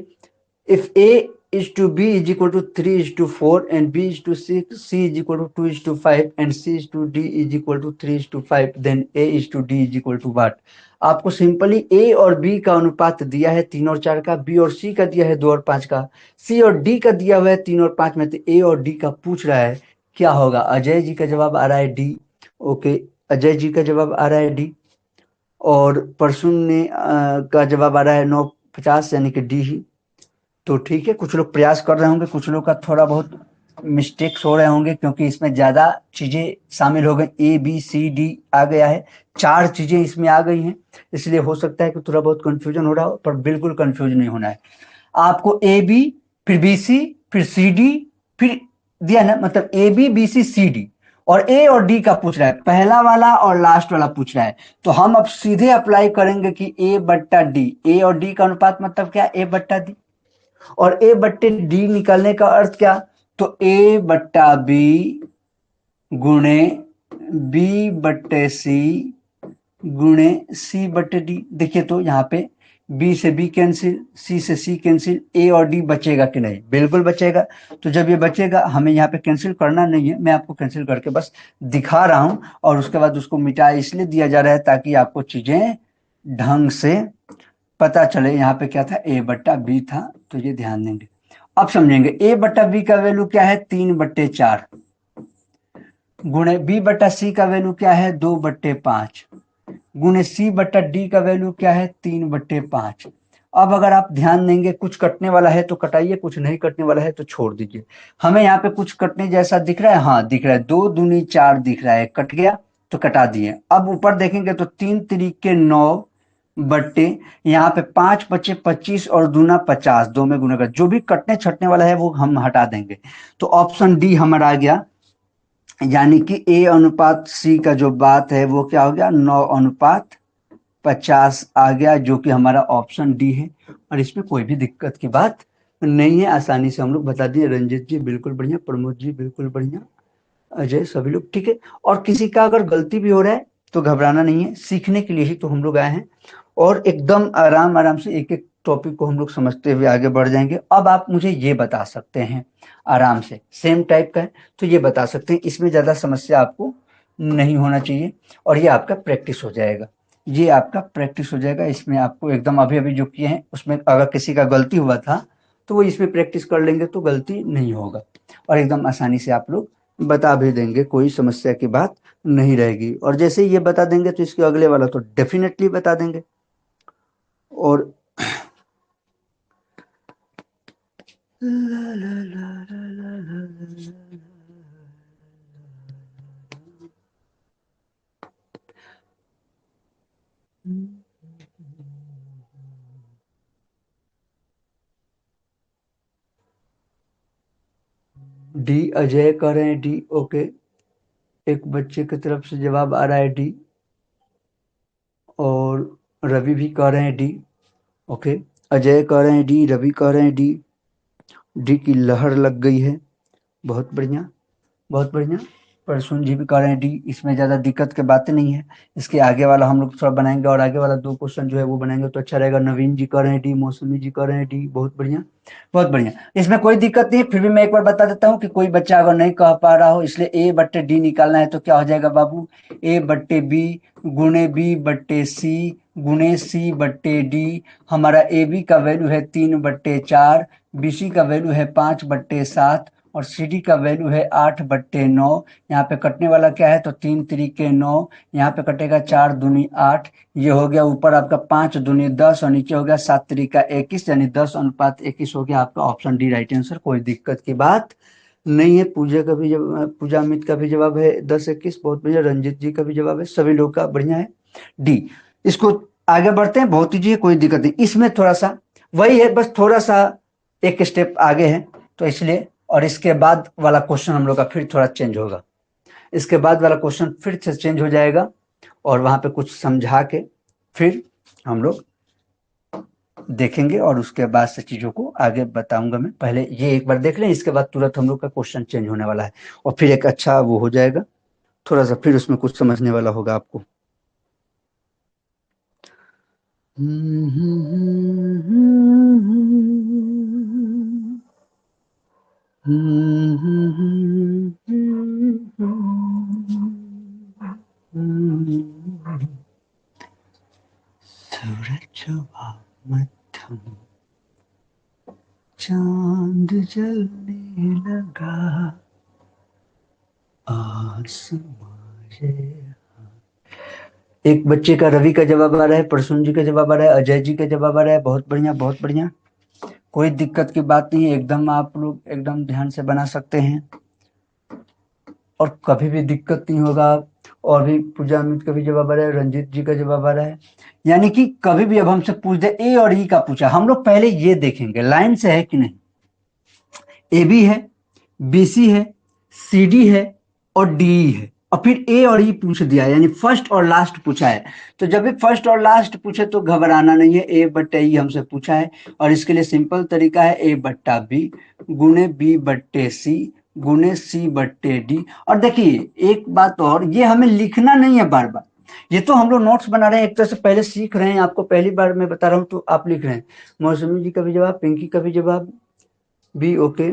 Speaker 1: If A is to b is equal to 3 is to 4 and b is to 6, c is equal to 2 is to 5 and c is to d is equal to 3 is to 5, then a is to d is equal to what। आपको simply a और b का अनुपात दिया है 3 और 4 का, b और c का दिया है 2 और 5 का, c और d का दिया हुआ है 3 और 5 में, तो a और d का पूछ रहा है क्या होगा। अजय जी का जवाब आ रहा है डी। ओके, अजय जी का जवाब आ रहा है डी। और परसुन ने का जवाब आ रहा है 950, यानी कि डी ही। तो ठीक है, कुछ लोग प्रयास कर रहे होंगे, कुछ लोग का थोड़ा बहुत मिस्टेक्स हो रहे होंगे, क्योंकि इसमें ज्यादा चीजें शामिल हो गई, ए बी सी डी आ गया है, 4 चीजें इसमें आ गई हैं, इसलिए हो सकता है कि थोड़ा बहुत कंफ्यूजन हो रहा हो, पर बिल्कुल कंफ्यूज नहीं होना है आपको। ए बी फिर बी सी फिर सी डी फिर दिया ना, मतलब A B B C C D और ए और डी का पूछ रहा है, पहला वाला और लास्ट वाला पूछ रहा है। तो हम अब सीधे अप्लाई करेंगे कि ए बट्टा डी, ए और डी का अनुपात मतलब क्या, ए बट्टा डी, और ए बट्टे डी निकालने का अर्थ क्या, तो ए बट्टा बी गुणे बी बट्टे सी गुणे सी बट्टे डी। देखिए तो यहाँ पे बी से बी कैंसिल, सी से सी कैंसिल, ए और डी बचेगा कि नहीं, बिल्कुल बचेगा। तो जब ये बचेगा, हमें यहाँ पे कैंसिल करना नहीं है, मैं आपको कैंसिल करके बस दिखा रहा हूं, और उसके बाद उसको मिटा इसलिए दिया जा रहा है ताकि आपको चीजें ढंग से पता चले। यहाँ पे क्या था, ए बट्टा बी था, तो ये ध्यान देंगे। अब समझेंगे, ए बट्टा बी का वैल्यू क्या है, 3/4 गुणे बी बट्टा सी का वैल्यू क्या है, 2/5 गुणे सी बट्टा डी का वैल्यू क्या है 3/5। अब अगर आप ध्यान देंगे कुछ कटने वाला है तो कटाइए, कुछ नहीं कटने वाला है तो छोड़ दीजिए। हमें यहाँ पे कुछ कटने जैसा दिख रहा है, हाँ दिख रहा है, 2 दूनी 4 दिख रहा है, कट गया तो कटा दिए। अब ऊपर देखेंगे तो 3 तिरिके 9 बट्टे यहाँ पे 5 बचे 25 और दूना 50, 2 में गुना कर, जो भी कटने छटने वाला है वो हम हटा देंगे। तो ऑप्शन डी हमारा आ गया, यानी कि ए अनुपात सी का जो बात है वो क्या हो गया 9:50 आ गया, जो कि हमारा ऑप्शन डी है। और इसमें कोई भी दिक्कत की बात नहीं है, आसानी से हम लोग बता दिए। रंजित जी बिल्कुल बढ़िया, प्रमोद जी बिल्कुल बढ़िया, अजय, सभी लोग ठीक है। और किसी का अगर गलती भी हो रहा है तो घबराना नहीं है, सीखने के लिए ही तो हम लोग आए हैं, और एकदम आराम आराम से एक एक टॉपिक को हम लोग समझते हुए आगे बढ़ जाएंगे। अब आप मुझे ये बता सकते हैं आराम से, सेम टाइप का है तो ये बता सकते हैं, इसमें ज़्यादा समस्या आपको नहीं होना चाहिए, और ये आपका प्रैक्टिस हो जाएगा, ये आपका प्रैक्टिस हो जाएगा। इसमें आपको एकदम अभी अभी जो किए हैं उसमें अगर किसी का गलती हुआ था तो वो इसमें प्रैक्टिस कर लेंगे तो गलती नहीं होगा, और एकदम आसानी से आप लोग बता भी देंगे, कोई समस्या की बात नहीं रहेगी। और जैसे ही ये बता देंगे तो इसके अगले वाला तो डेफिनेटली बता देंगे। और डी अजय कह रहे हैं, डी ओके, एक बच्चे की तरफ से जवाब आ रहा है डी, और रवि भी कह रहे हैं डी ओके, अजय कह रहे हैं डी, रवि कह रहे हैं डी, डी की लहर लग गई है, बहुत बढ़िया बहुत बढ़िया। परसुन जी भी कह रहे हैं डी, इसमें ज़्यादा दिक्कत की बातें नहीं है। इसके आगे वाला हम लोग थोड़ा बनाएंगे, और आगे वाला 2 क्वेश्चन जो है वो बनाएंगे तो अच्छा रहेगा। नवीन जी कह रहे हैं डी, मौसमी जी कह रहे हैं डी, बहुत बढ़िया बहुत बढ़िया, इसमें कोई दिक्कत नहीं है। फिर भी मैं एक बार बता देता हूँ कि कोई बच्चा अगर नहीं कह पा रहा हो, इसलिए ए बट्टे डी निकालना है तो क्या हो जाएगा बाबू, ए बट्टे बी गुणे बी बट्टे सी गुणे सी बट्टे डी। हमारा ए बी का वैल्यू है 3/4, बी सी का वैल्यू है 5/7, और सी डी का वैल्यू है 8/9। यहाँ पे कटने वाला क्या है तो 3 तिरिके 9, यहाँ पे कटेगा 4 दूनी 8, ये हो गया ऊपर आपका 5 दूनी 10, और नीचे हो गया 7 तिरिका 21, यानी 10:21 हो गया आपका ऑप्शन डी राइट आंसर। कोई दिक्कत की बात नहीं है। पूजा का भी जवाब, पूजा अमित का भी जवाब है 10:21, बहुत बढ़िया। रंजित जी का भी जवाब है, सभी लोग का बढ़िया है डी। इसको आगे बढ़ते हैं, बहुत ईजी है, कोई दिक्कत नहीं। इसमें थोड़ा सा वही है, बस थोड़ा सा एक स्टेप आगे है तो इसलिए, और इसके बाद वाला क्वेश्चन हम लोग का फिर थोड़ा चेंज होगा, इसके बाद वाला क्वेश्चन फिर से चेंज हो जाएगा, और वहां पे कुछ समझा के फिर हम लोग देखेंगे, और उसके बाद से चीजों को आगे बताऊंगा मैं। पहले ये एक बार देख लें, इसके बाद तुरंत हम लोग का क्वेश्चन चेंज होने वाला है, और फिर एक अच्छा वो हो जाएगा, थोड़ा सा फिर उसमें कुछ समझने वाला होगा आपको। सूरज मध्यम चांद जलने लगा, आसमां। एक बच्चे का रवि का जवाब आ रहा है, प्रसून जी का जवाब आ रहा है, अजय जी का जवाब आ रहा है, बहुत बढ़िया बहुत बढ़िया, कोई दिक्कत की बात नहीं है, एकदम आप लोग एकदम ध्यान से बना सकते हैं, और कभी भी दिक्कत नहीं होगा। और भी पूजा अमित का भी जवाब आ रहा है, रंजीत जी का जवाब आ रहा है, यानी कि कभी भी अब हमसे पूछ दे ए और ई का पूछा, हम लोग पहले ये देखेंगे लाइन से है कि नहीं, ए बी है, बी सी है, सी डी है, और डी है, और फिर ए और ई पूछ दिया, यानी फर्स्ट और लास्ट पूछा है। तो जब भी फर्स्ट और लास्ट पूछे तो घबराना नहीं है, ए बट्टे ई हमसे पूछा है, और इसके लिए सिंपल तरीका है ए बट्टा बी गुणे बी बट्टे सी गुणे सी बट्टे डी। और देखिए एक बात और, ये हमें लिखना नहीं है बार बार, ये तो हम लोग नोट्स बना रहे हैं, एक तरह से पहले सीख रहे हैं, आपको पहली बार मैं बता रहा हूँ तो आप लिख रहे हैं। मौसमी जी का भी जवाब, पिंकी का भी जवाब बी ओके,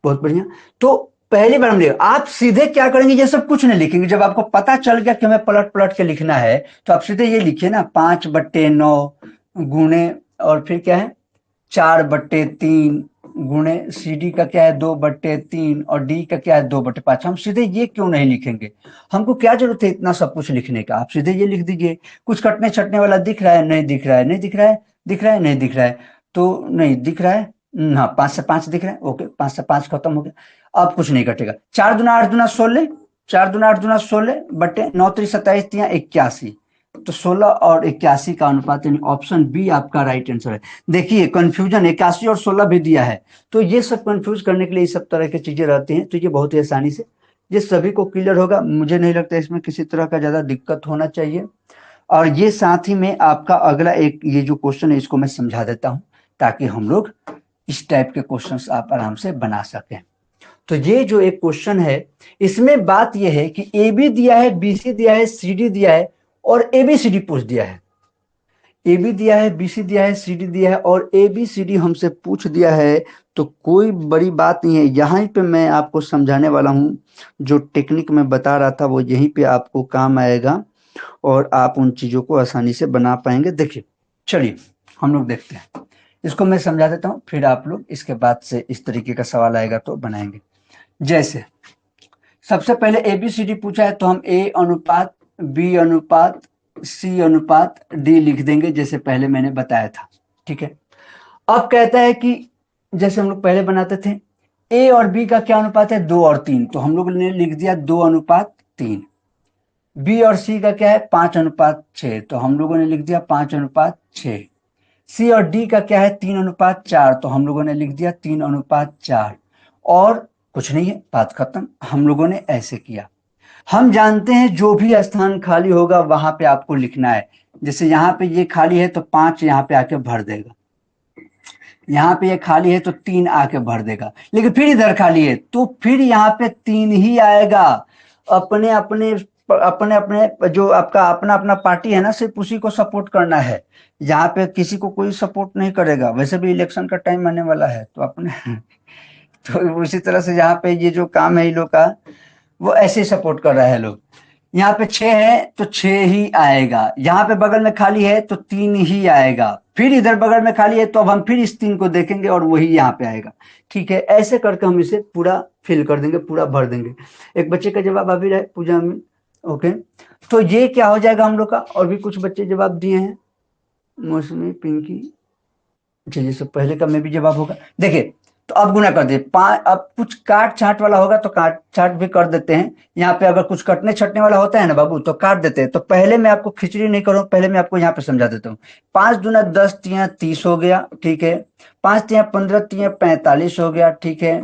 Speaker 1: बहुत बढ़िया। तो पहली बार हम आप सीधे क्या करेंगे, ये सब कुछ नहीं लिखेंगे, जब आपको पता चल गया कि हमें पलट पलट के लिखना है तो आप सीधे ये लिखिए ना, 5/9 गुणे, और फिर क्या है 4/3 गुणे सी डी का क्या है 2/3 और डी का क्या है 2/5। हम सीधे ये क्यों नहीं लिखेंगे, हमको क्या जरूरत है इतना सब कुछ लिखने का, आप सीधे ये लिख दीजिए। कुछ कटने छटने वाला दिख रहा है, नहीं दिख रहा है, नहीं दिख रहा है, दिख रहा है, नहीं दिख रहा है, तो नहीं दिख रहा है। हाँ 5 से 5 दिख रहा है, ओके 5 से 5 खत्म हो गया। अब कुछ नहीं कटेगा। 4×8=16, 4×8=16/9×3=27, 81। तो 16 और 81 का अनुपात यानी ऑप्शन बी आपका राइट आंसर है। देखिए कंफ्यूजन 81 और 16 भी दिया है, तो ये सब कंफ्यूज करने के लिए सब तरह की चीजें रहती हैं, तो ये बहुत ही आसानी से ये सभी को क्लियर होगा। मुझे नहीं लगता इसमें किसी तरह का ज्यादा दिक्कत होना चाहिए। और ये साथ ही में आपका अगला एक ये जो क्वेश्चन है इसको मैं समझा देता हूं, ताकि हम लोग इस टाइप के क्वेश्चंस आप आराम से बना सकें। तो ये जो एक क्वेश्चन है इसमें बात यह है कि ए बी दिया है, बी सी दिया है, सी डी दिया है और ए बी सी डी पूछ दिया है। ए बी दिया है, बी सी दिया है, सी डी दिया है और ए बी सी डी हमसे पूछ दिया है, तो कोई बड़ी बात नहीं है। यहाँ पे मैं आपको समझाने वाला हूँ, जो टेक्निक मैं बता रहा था वो यहीं पे आपको काम आएगा और आप उन चीजों को आसानी से बना पाएंगे। देखिए चलिए हम लोग देखते हैं, इसको मैं समझा देता हूँ, फिर आप लोग इसके बाद से इस तरीके का सवाल आएगा तो बनाएंगे। जैसे सबसे पहले ए बी सी डी पूछा है, तो हम ए अनुपात बी अनुपात सी अनुपात डी लिख देंगे, जैसे पहले मैंने बताया था। ठीक है, अब कहता है कि जैसे हम लोग पहले बनाते थे ए और बी का क्या अनुपात है 2 और 3, तो हम लोग ने लिख दिया 2:3। बी और सी का क्या है 5:6, तो हम लोगों ने लिख दिया 5:6। सी और डी का क्या है 3:4, तो हम लोगों ने लिख दिया 3:4। और कुछ नहीं है, बात खत्म। हम लोगों ने ऐसे किया। हम जानते हैं जो भी स्थान खाली होगा वहां पे आपको लिखना है। जैसे यहाँ पे ये खाली है तो 5 यहाँ पे आके भर देगा, यहाँ पे ये खाली है तो 3 आके भर देगा, लेकिन फिर इधर खाली है तो फिर यहाँ पे 3 ही आएगा। अपने अपने अपने अपने जो आपका अपना अपना पार्टी है ना, सिर्फ उसी को सपोर्ट करना है। यहाँ पे किसी को कोई सपोर्ट नहीं करेगा। वैसे भी इलेक्शन का टाइम आने वाला है तो अपने तो उसी तरह से यहाँ पे ये जो काम है इन लोग का वो ऐसे सपोर्ट कर रहा है लोग। यहाँ पे 6 है तो 6 ही आएगा, यहाँ पे बगल में खाली है तो 3 ही आएगा, फिर इधर बगल में खाली है तो अब हम फिर इस 3 को देखेंगे और वही यहाँ पे आएगा। ठीक है, ऐसे करके हम इसे पूरा फिल कर देंगे, पूरा भर देंगे। एक बच्चे का जवाब अभी रहे पूजा में। ओके, तो ये क्या हो जाएगा हम लोग का। और भी कुछ बच्चे जवाब दिए हैं, मौसमी पिंकी, चलिए सब पहले का में भी जवाब होगा। देखिए तो अब गुना कर दिए। अब कुछ काट छाट वाला होगा तो काट छाट भी कर देते हैं। यहाँ पे अगर कुछ कटने छटने वाला होता है ना बाबू तो काट देते हैं। तो पहले मैं आपको खिचड़ी नहीं करूँ, पहले मैं आपको यहाँ पे समझा देता हूँ। 5×10 = 30 हो गया, ठीक है। 5×15 = 45 हो गया, ठीक है।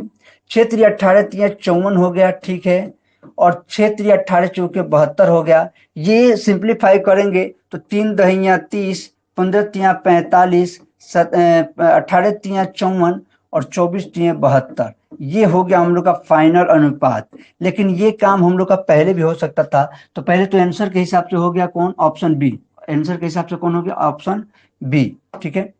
Speaker 1: 6×18 = 54 हो गया, ठीक है। और 6×18 = 72 हो गया। ये सिंप्लीफाई करेंगे तो 3×10 = 30, 15×3 = 45, 18×3 = 54 और 24×3 = 72। ये हो गया हम लोग का फाइनल अनुपात। लेकिन ये काम हम लोग का पहले भी हो सकता था, तो पहले तो आंसर के हिसाब से हो गया कौन, ऑप्शन बी। आंसर के हिसाब से कौन हो गया, ऑप्शन बी। ठीक है,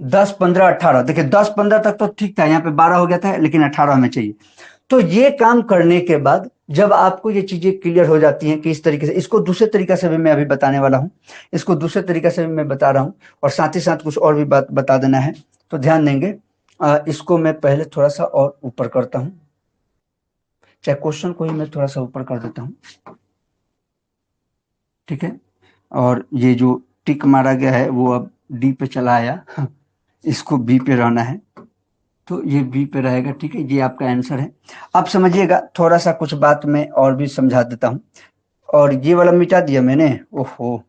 Speaker 1: 10, 15, 18। देखिए 10, 15 तक तो ठीक था, यहाँ पे 12 हो गया था, लेकिन 18 हमें चाहिए। तो ये काम करने के बाद जब आपको ये चीजें क्लियर हो जाती हैं कि इस तरीके से, इसको दूसरे तरीके से भी मैं अभी बताने वाला हूँ। इसको दूसरे तरीके से भी मैं बता रहा हूँ और साथ ही साथ कुछ और भी बात बता देना है, तो ध्यान देंगे। इसको मैं पहले थोड़ा सा और ऊपर करता हूँ, चाहे क्वेश्चन को ही मैं थोड़ा सा ऊपर कर देता हूँ। ठीक है, और ये जो टिक मारा गया है वो अब डी पे चला आया, इसको बी पे रहना है, तो ये बी पे रहेगा। ठीक है, ये आपका आंसर है। अब समझिएगा, थोड़ा सा कुछ बात मैं और भी समझा देता हूँ। और ये वाला मिटा दिया मैंने, ओहो।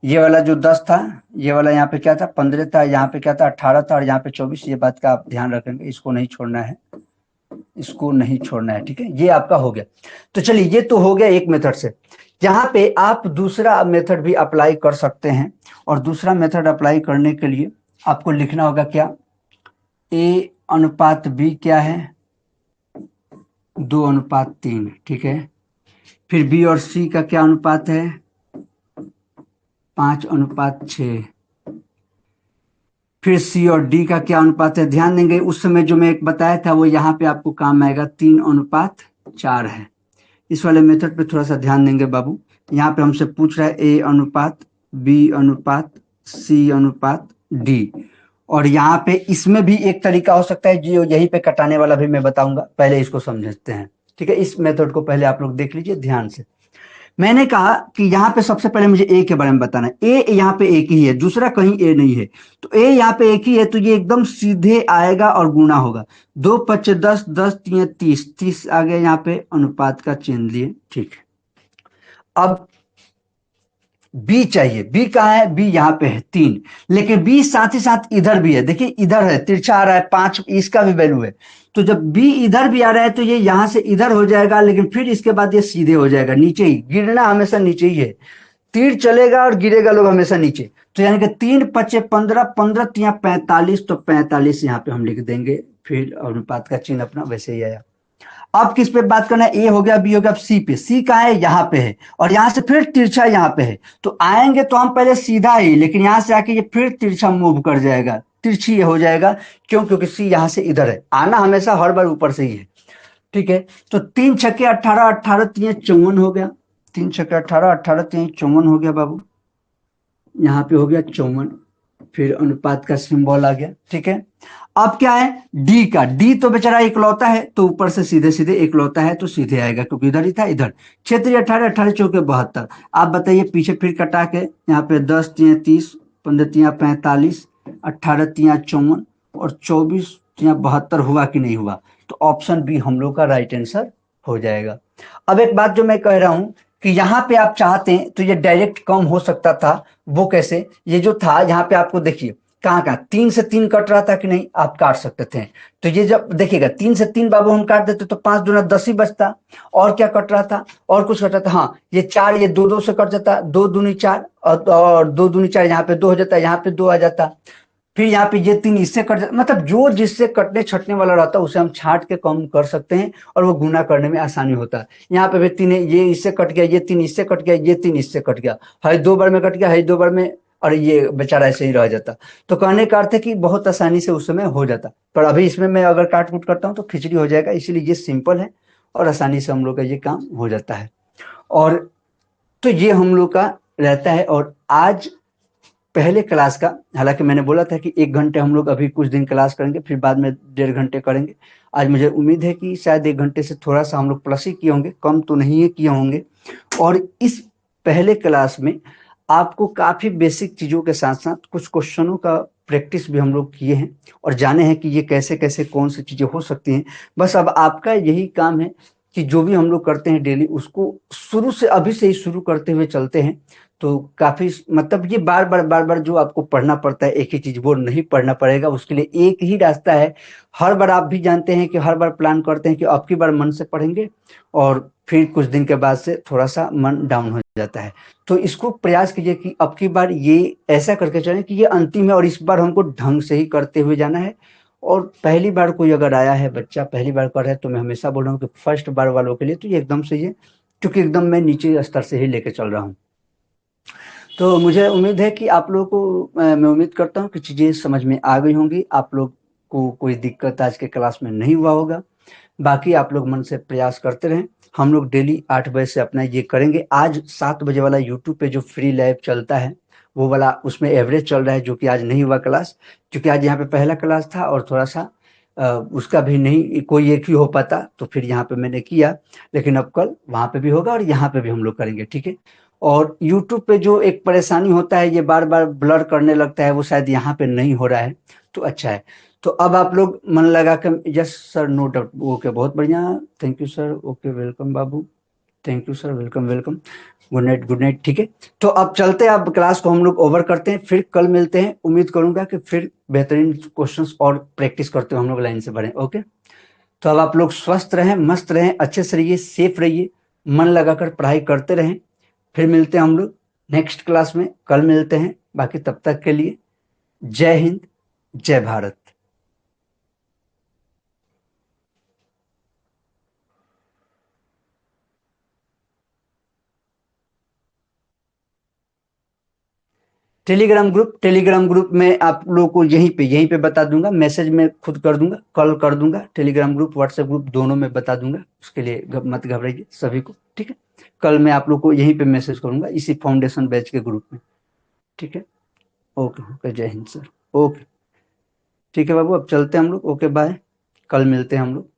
Speaker 1: ये वाला जो 10 था, ये वाला यहाँ पे क्या था 15 था, यहाँ पे क्या था 18 था और यहाँ पे 24। ये बात का आप ध्यान रखेंगे, इसको नहीं छोड़ना है, इसको नहीं छोड़ना है। ठीक है, ये आपका हो गया। तो चलिए ये तो हो गया एक मेथड से। यहाँ पे आप दूसरा मेथड भी अप्लाई कर सकते हैं, और दूसरा मेथड अप्लाई करने के लिए आपको लिखना होगा क्या, ए अनुपात बी क्या है 2:3। ठीक है, फिर बी और सी का क्या अनुपात है 5:6। फिर सी और डी का क्या अनुपात है, ध्यान देंगे उस समय जो मैं एक बताया था वो यहाँ पे आपको काम आएगा 3:4 है। इस वाले मेथड पे थोड़ा सा ध्यान देंगे बाबू। यहाँ पे हमसे पूछ रहा है ए अनुपात बी अनुपात सी अनुपात डी, और यहाँ पे इसमें भी एक तरीका हो सकता है, जो यहीं पे कटाने वाला भी मैं बताऊंगा, पहले इसको समझते हैं। ठीक है, इस मेथड को पहले आप लोग देख लीजिए ध्यान से। मैंने कहा कि यहाँ पे सबसे पहले मुझे ए के बारे में बताना है। ए यहाँ पे एक ही है, दूसरा कहीं ए नहीं है, तो ए यहाँ पे एक ही है, तो ये एकदम सीधे आएगा और गुना होगा। 2 × 5 = 10, 10 × 3 = 30, 30 आ गया यहाँ पे, अनुपात का चिन्ह लिए। ठीक है, अब बी चाहिए। बी कहाँ है? बी यहाँ पे है 3, लेकिन बी साथ ही साथ इधर भी है। देखिए इधर है, तिरछा आ रहा है 5, इसका भी वैल्यू है। तो जब बी इधर भी आ रहा है तो ये यहां से इधर हो जाएगा, लेकिन फिर इसके बाद ये सीधे हो जाएगा, नीचे ही गिरना हमेशा नीचे ही है। तीर चलेगा और गिरेगा लोग हमेशा नीचे। तो यानी कि 3 × 5 = 15, 15 × 3 = 45, तो 45 यहाँ पे हम लिख देंगे। फिर अनुपात का चिन्ह अपना वैसे ही आया। अब किस पे बात करना है? ए हो गया, बी हो गया, अब सी पे। सी कहाँ है? यहाँ पे है, और यहाँ से फिर तिरछा यहाँ पे है। तो आएंगे तो हम पहले सीधा ही, लेकिन यहाँ से आके ये फिर तिरछा मूव कर जाएगा, तिरछी ये हो जाएगा। क्यों? क्योंकि सी यहाँ से इधर है, आना हमेशा हर बार ऊपर से ही है। ठीक है, तो 3 × 6 = 18, 18 × 3 = 54 हो गया। 3 × 6 = 18, 18 × 3 = 54 हो गया बाबू, यहाँ पे हो गया 54। फिर अनुपात का सिंबल आ गया। ठीक है, अब क्या है? डी का। डी तो बेचारा इकलौता है, तो ऊपर से सीधे सीधे इकलौता है तो सीधे आएगा, क्योंकि इधर ही था। इधर 6×3 = 18, 18 × 4 = 72। आप बताइए पीछे फिर कटा के, यहाँ पे 10 × 3 = 30, 15 × 3 = 45, 18 × 3 = 54 और 24 × 3 = 72 हुआ कि नहीं हुआ? तो ऑप्शन बी हम लोग का राइट आंसर हो जाएगा। अब एक बात जो मैं कह रहा हूं कि यहाँ पे आप चाहते हैं तो ये डायरेक्ट कम हो सकता था। वो कैसे? ये जो था यहाँ पे आपको देखिए कहाँ कहाँ 3 से 3 कट रहा था कि नहीं? आप काट सकते थे। तो ये जब देखिएगा 3 से 3 बाबू हम काट देते तो 5 दूना 10 ही बचता। और क्या कट रहा था? और कुछ कट रहा था? हाँ, ये 4, ये 2 2 से कट जाता, 2 दूनी 4 और 2 दूनी 4, यहाँ पे 2 हो जाता, यहाँ पे 2 आ जाता। फिर यहाँ पे ये 3 इससे कट जाता, मतलब जो जिससे कटने छटने वाला रहता है उसे हम छाट के कम कर सकते हैं, और वो गुना करने में आसानी होता है। यहाँ पे भी 3 है, ये इससे कट गया, ये 3 इससे कट गया, ये 3 इससे कट गया, है 2 बार में कट गया, है 2 बार में, और ये बेचारा ऐसे ही रह जाता। तो कहने का अर्थ है कि बहुत आसानी से उस समय हो जाता, पर अभी इसमें मैं अगर काट कूट करता हूँ तो खिचड़ी हो जाएगा, इसीलिए ये सिंपल है और आसानी से हम लोग का ये काम हो जाता है। और तो ये हम लोग का रहता है। और आज पहले क्लास का, हालांकि मैंने बोला था कि 1 घंटे हम लोग अभी कुछ दिन क्लास करेंगे, फिर बाद में 1.5 घंटे करेंगे। आज मुझे उम्मीद है कि शायद 1 घंटे से थोड़ा सा हम लोग प्लस ही किए होंगे, कम तो नहीं है किए होंगे। और इस पहले क्लास में आपको काफी बेसिक चीजों के साथ साथ कुछ क्वेश्चनों का प्रैक्टिस भी हम लोग किए हैं, और जाने हैं कि ये कैसे कैसे कौन सी चीजें हो सकती हैं। बस अब आपका यही काम है कि जो भी हम लोग करते हैं डेली, उसको शुरू से अभी से ही शुरू करते हुए चलते हैं। तो काफी मतलब ये बार बार जो आपको पढ़ना पड़ता है एक ही चीज, वो नहीं पढ़ना पड़ेगा। उसके लिए एक ही रास्ता है। हर बार आप भी जानते हैं कि हर बार प्लान करते हैं कि अब की बार मन से पढ़ेंगे, और फिर कुछ दिन के बाद से थोड़ा सा मन डाउन हो जाता है। तो इसको प्रयास कीजिए कि अब की बार ये ऐसा करके चलें कि ये अंतिम है, और इस बार हमको ढंग से ही करते हुए जाना है। और पहली बार कोई अगर आया है बच्चा, पहली बार कर रहा है, तो मैं हमेशा बोल रहा हूँ कि फर्स्ट बार वालों के लिए तो ये एकदम सही है, क्योंकि एकदम मैं नीचे स्तर से ही लेके चल रहा हूँ। तो मुझे उम्मीद है कि आप लोगों को मैं उम्मीद करता हूँ कि चीज़ें समझ में आ गई होंगी। आप लोग को कोई दिक्कत आज के क्लास में नहीं हुआ होगा। बाकी आप लोग मन से प्रयास करते रहें। हम लोग डेली 8 बजे से अपना ये करेंगे। आज 7 बजे वाला यूट्यूब पे जो फ्री लैब चलता है, वो वाला उसमें एवरेज चल रहा है, जो कि आज नहीं हुआ क्लास, क्योंकि आज यहाँ पे पहला क्लास था और थोड़ा सा उसका भी नहीं कोई एक ही हो पाता, तो फिर यहाँ पे मैंने किया। लेकिन अब कल वहाँ पे भी होगा और यहाँ पे भी हम लोग करेंगे, ठीक है। और यूट्यूब पे जो एक परेशानी होता है, ये बार बार ब्लर करने लगता है, वो शायद यहाँ पे नहीं हो रहा है, तो अच्छा है। तो अब आप लोग मन लगा कर, yes sir, no doubt, okay, बहुत बढ़िया, thank you sir, okay, welcome बाबू, thank you sir, welcome welcome, good night good night, ठीक है। तो अब चलते हैं, अब क्लास को हम लोग ओवर करते हैं, फिर कल मिलते हैं। उम्मीद करूंगा कि फिर बेहतरीन क्वेश्चंस और प्रैक्टिस करते हुए हम लोग लाइन से बढ़ें, ओके। तो अब आप लोग स्वस्थ रहें, मस्त रहें, अच्छे से रहिए, सेफ रहिए, मन लगाकर पढ़ाई करते रहें। फिर मिलते हैं हम लोग नेक्स्ट क्लास में, कल मिलते हैं। बाकी तब तक के लिए जय हिंद, जय भारत। टेलीग्राम ग्रुप में आप लोगों को यहीं पे बता दूंगा, मैसेज में खुद कर दूंगा, कल कर दूंगा। टेलीग्राम ग्रुप, व्हाट्सएप ग्रुप दोनों में बता दूंगा, उसके लिए मत घबराइए सभी को, ठीक है। कल मैं आप लोग को यहीं पे मैसेज करूंगा, इसी फाउंडेशन बैच के ग्रुप में, ठीक है। ओके ओके, जय हिंद सर, ओके। ठीक है बाबू, अब चलते हैं हम लोग। ओके बाय, कल मिलते हैं हम लोग।